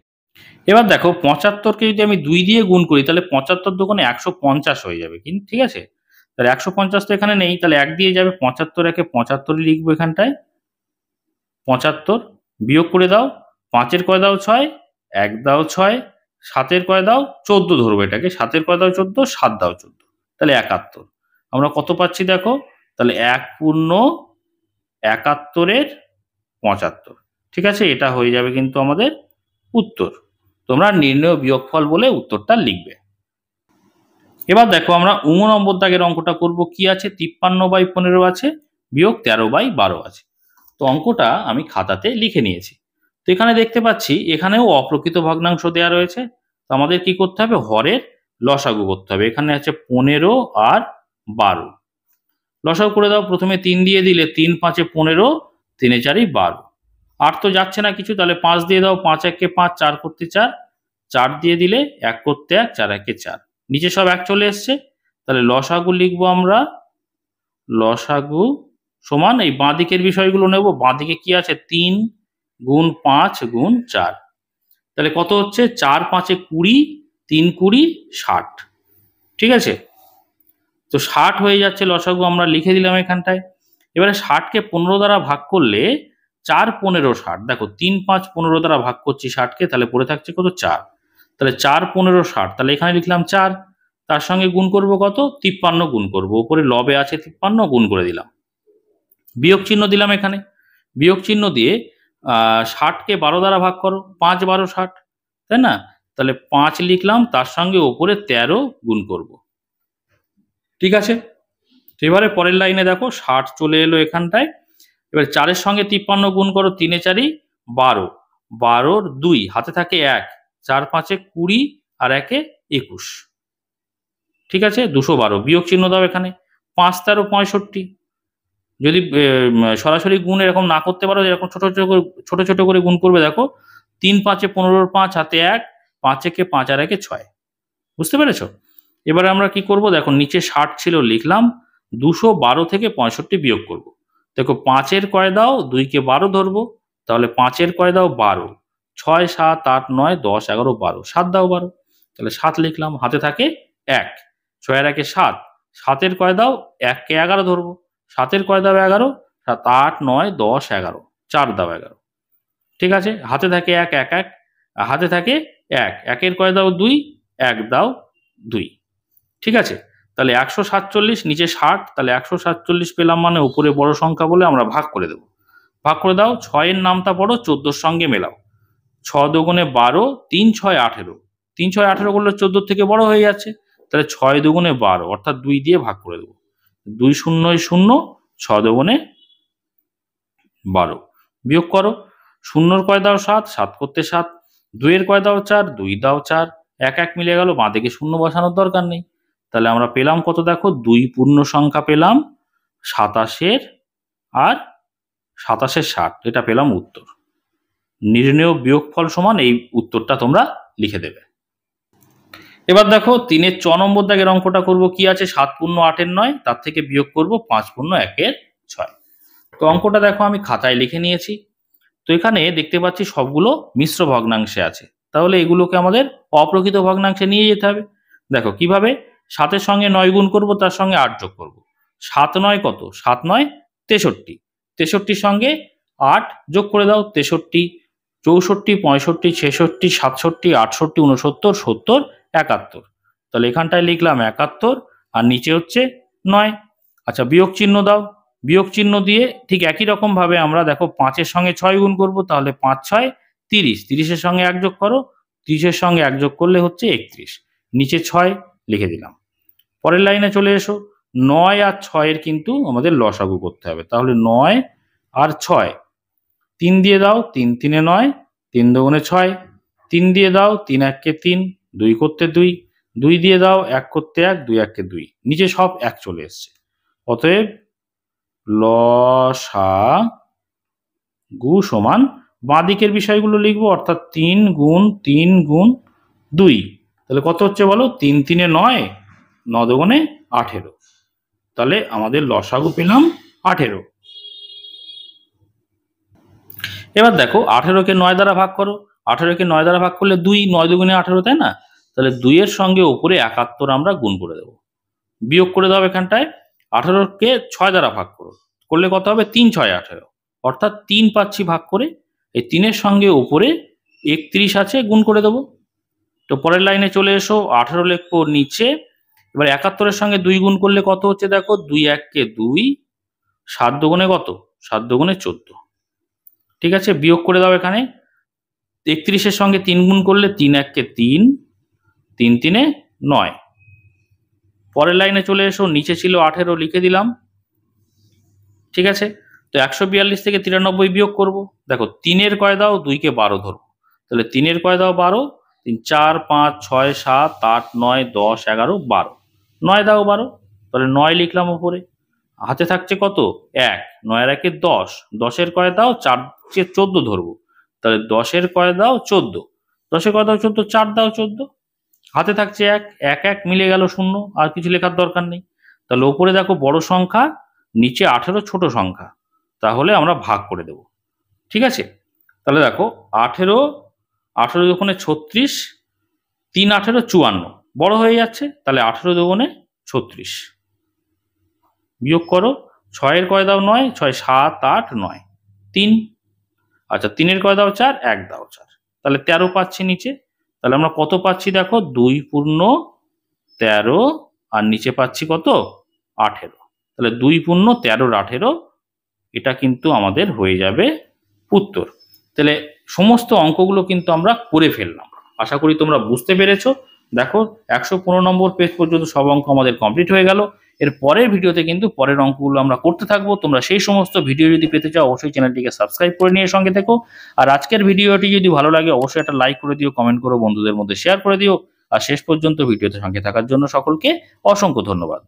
এবার দেখো 75-কে যদি আমি 2 দিয়ে গুণ করি, তাহলে 75 দোকানে 150 হয়ে যাবে। কিন্তু ঠিক আছে, তাহলে 150 তো এখানে নেই, তাহলে 1 দিয়ে যাবে। 75 1-এ 75 লিখবো এখানটায়। 75 বিয়োগ করে দাও। 5-এর কয় দাও? 6, 1 দাও 6, 7-এর কয় দাও? 14 ধরবো এটাকে। 7-এর কয় দাও? 14, 7 দাও 14, তাহলে 71। আমরা কত পাচ্ছি দেখো? তাহলে 1 পূর্ণ 71-এর 75। ঠিক আছে, এটা হয়ে যাবে কিন্তু আমাদের উত্তর। তোমরা নির্ণয় বিয়োগফল বলে উত্তরটা লিখবে। এবার দেখো আমরা 19 নম্বর দাগের অঙ্কটা করব। কি আছে? 53/15 আছে, বিয়োগ 13/12 আছে। তো অঙ্কটা আমি খাতাতে লিখে নিয়েছি। তো এখানে দেখতে পাচ্ছি এখানেও অপ্রকৃত ভগ্নাংশ দেওয়া রয়েছে। তো আমাদের কি করতে হবে? হরের লসাগু করতে হবে। এখানে আছে 15 আর 12। লসাগু করে দাও। প্রথমে 3 দিয়ে দিলে 3 5-এ 15, 3 4-ই 12। 8 তো যাচ্ছে না কিছু, তাহলে 5 দিয়ে দাও। 5 1-কে 5, 4 করতে 4, 4 দিয়ে দিলে 1 করতে 1, 4 1-কে 4, নিচে সব 1 চলে এসছে। তাহলে লসাগু লিখবো আমরা। লসাগু সমান এই বাঁ দিকের বিষয়গুলো নেব। বাঁ দিকে কি আছে? 3 গুণ 5 গুণ 4, তাহলে কত হচ্ছে? 4 5-এ 20, 3 20 60। ঠিক আছে, তো 60 হয়ে যাচ্ছে লসাগু, আমরা লিখে দিলাম এখানটায়। এবারে 60-কে 15 দ্বারা ভাগ করলে 4 15 60। দেখো 3 5 15 দ্বারা ভাগ করছি 60-কে, তাহলে পড়ে থাকছে কত? 4। তাহলে 4 15 60, তাহলে এখানে লিখলাম 4। তার সঙ্গে গুণ করব কত? 53 গুণ করব। উপরে লবে আছে 53, গুণ করে দিলাম। বিয়োগ চিহ্ন দিলাম এখানে। বিয়োগ চিহ্ন দিয়ে 60-কে 12 দ্বারা ভাগ করো, 5 12 60, তাই না? তাহলে 5 লিখলাম, তার সঙ্গে ওপরে 13 গুণ করব। ঠিক আছে, এবারে পরের লাইনে দেখো 60 চলে এলো এখানটায়। এবার 4-এর সঙ্গে 53 গুণ করো, 3 4-ই 12, 12-র 2, হাতে থাকে 1, 4 5-এ 20 আর 1-এ 21। ঠিক আছে, 212। বিয়োগ চিহ্ন দাও এখানে। 5 13 65। যদি সরাসরি গুণ এরকম না করতে পারো, এরকম ছোট ছোট করে গুণ করবে। দেখো 3 5-এ 15, 5 হাতে 1, 5 1-এ 5 আর 1-এ 6। বুঝতে পেরেছো? এবারে আমরা কি করব? দেখো নিচে 60 ছিল লিখলাম, 212 থেকে 65 বিয়োগ করব। দেখো 5-এর কয় দাও? 2-কে 12 ধরবো, তাহলে 5-এর কয় দাও? 12, 6 7 8 9 10 11 12, 7 দাও 12, তাহলে 7 লিখলাম। হাতে থাকে 1, 6 আর 1-এ 7, 7-এর কয় দাও? 1-কে 11 ধরবো, 7-এর কয় দাও? 11, 7 8 9 10 11, 4 দাও 11। ঠিক আছে, হাতে থাকে 1 1 1, হাতে থাকে 1, 1-এর কয় দাও? 2, 1 দাও 2। ঠিক আছে, তাহলে 147, নিচে 60, তাহলে 147 পেলাম, মানে উপরে বড় সংখ্যা বলে আমরা ভাগ করে দেব। ভাগ করে দাও। 6-এর নামটা পড়ো, 14-র সঙ্গে মেলাও। 6 দুগুণে 12, 3 6 18, 3 6 18 করলে 14 থেকে বড় হয়ে যাচ্ছে। তাহলে 6 দুগুণে 12, অর্থাৎ 2 দিয়ে ভাগ করে দেবো। 2 0 0, 6 দুগুণে 12। বিয়োগ করো। 0-র কয় দাও? 7, 7 করতে 7, 2-এর কয় দাও? 4, 2 দাও 4, এক এক মিলে গেল, বাঁ দিকে শূন্য বসানোর দরকার নেই। তাহলে আমরা পেলাম কত দেখো, 2 পূর্ণ সংখ্যা পেলাম 27 আর 27 এটা পেলাম উত্তর। নির্ণেয় বিয়োগফল সমান এই উত্তরটা তোমরা লিখে দেবে। এবার দেখো 3-এর 6 নম্বর দাগের অঙ্কটা করব। কি আছে, 7 পূর্ণ 8-এর 9, তার থেকে বিয়োগ করব 5 পূর্ণ 1-এর 6। তো অঙ্কটা দেখো আমি খাতায় লিখে নিয়েছি। তো এখানে দেখতে পাচ্ছি সবগুলো মিশ্র ভগ্নাংশে আছে, তাহলে এগুলোকে আমাদের অপ্রকৃত ভগ্নাংশে নিয়ে যেতে হবে। দেখো কিভাবে, 7-এর সঙ্গে 9 গুণ করব, তার সঙ্গে 8 যোগ করব। 7 9 কত, 7 9 63, 63-র সঙ্গে 8 যোগ করে দাও, 63 64 65 66 67 68 69 70 71। তাহলে এখানটায় লিখলাম 71 আর নিচে হচ্ছে 9। আচ্ছা বিয়োগ চিহ্ন দাও, বিয়োগ চিহ্ন দিয়ে ঠিক একই রকম ভাবে আমরা দেখো 5-এর সঙ্গে 6 গুণ করব, তাহলে 5 6 30, 30-এর সঙ্গে 1 যোগ করো, 30-এর সঙ্গে 1 যোগ করলে হচ্ছে 31, নিচে 6 লিখে দিলাম। পরের লাইনে চলে এসো, 9 আর 6-এর কিন্তু আমাদের লসাগু করতে হবে। তাহলে 9 আর 6, 3 দিয়ে দাও, 3 3 9, 3 2 6, 3 দিয়ে দাও, 3 1 3, 2 করতে 2, 2 দিয়ে দাও, 1 করতে 1, 2 1 2, নিচে সব 1 চলে এসছে। অতএব লসাগু সমান বাঁ দিকের বিষয়গুলো লিখবো, অর্থাৎ 3 গুণ 3 গুণ 2, তাহলে কত হচ্ছে বলো, 3 3 9, 9 2 18। তাহলে আমাদের লসাগু পেলাম 18। এবার দেখো 18-কে 9 দ্বারা ভাগ করো, 18-কে 9 দ্বারা ভাগ করলে 2, 9 2 18, তাই না? তাহলে 2-এর সঙ্গে উপরে 71 আমরা গুণ করে দেবো, বিয়োগ করে দাও এখানটায়। 18-কে 6 দ্বারা ভাগ করো, করলে কত হবে, 3 6 18, অর্থাৎ 3 পাচ্ছি ভাগ করে। এই 3-এর সঙ্গে উপরে 31 আছে, গুণ করে দেবো। তো পরের লাইনে চলে এসো, 18 লিখবো নিচে। এবার 71-এর সঙ্গে 2 গুণ করলে কত হচ্ছে দেখো, 2 1 2, 7 2 কত, 7 2 14। ঠিক আছে, বিয়োগ করে দাও এখানে। 31-এর সঙ্গে 3 গুণ করলে 3 1 3, 3 3 9। পরের লাইনে চলে এসো, নিচে ছিল 18 লিখে দিলাম। ঠিক আছে, তো 142 থেকে 93 বিয়োগ করব। দেখো 3-এর কয় দাও, 2-কে 12 ধরবো, তাহলে 3-এর কয় দাও 12, 3 4 5 6 7 8 9 10 11 12, 9 দাও 12, তাহলে 9 লিখলাম উপরে। হাতে থাকছে কত, 1, 9 আর 1 10, 10-এর কয় দাও 4 14 ধরবো, তাহলে 10-এর কয় দাও 14, 10-এর কয় দাও 14, 4 দাও 14, হাতে থাকছে 1, 1 1 মিলে গেল 0, আর কিছু লেখার দরকার নেই। তাহলে উপরে দেখো বড় সংখ্যা, নিচে 18 ছোট সংখ্যা, তাহলে আমরা ভাগ করে দেব। ঠিক আছে, তাহলে দেখো 18 2 36, 3 18 54, বড় হয়ে যাচ্ছে, তাহলে 18 2 36, বিয়োগ করো। 6-এর কয় দাও 9, 6 7 8 9 3, আচ্ছা 3-এর কয় দাও 4, 1 দাও 4, তাহলে 13 পাচ্ছি নিচে। তাহলে আমরা কত পাচ্ছি দেখো, 2 পূর্ণ 13, আর নিচে পাচ্ছি কত, 18। তাহলে 2 পূর্ণ 13 18, এটা কিন্তু আমাদের হয়ে যাবে উত্তর। তাহলে সমস্ত অঙ্কগুলো কিন্তু আমরা করে ফেললাম, আশা করি তোমরা বুঝতে পেরেছো। দেখো 115 নম্বর পেজ পর্যন্ত সব অঙ্ক আমাদের কমপ্লিট হয়ে গেল। এর পরের ভিডিওতে কিন্তু পরের অঙ্কগুলো আমরা করতে থাকবো। তোমরা সেই সমস্ত ভিডিও যদি পেতে চাও অবশ্যই চ্যানেলটিকে সাবস্ক্রাইব করে নিয়ে সঙ্গে থেকো। আর আজকের ভিডিওটি যদি ভালো লাগে অবশ্যই একটা লাইক করে দিও, কমেন্ট করো, বন্ধুদের মধ্যে শেয়ার করে দিও। আর শেষ পর্যন্ত ভিডিওতে সঙ্গে থাকার জন্য সকলকে অসংখ্য ধন্যবাদ।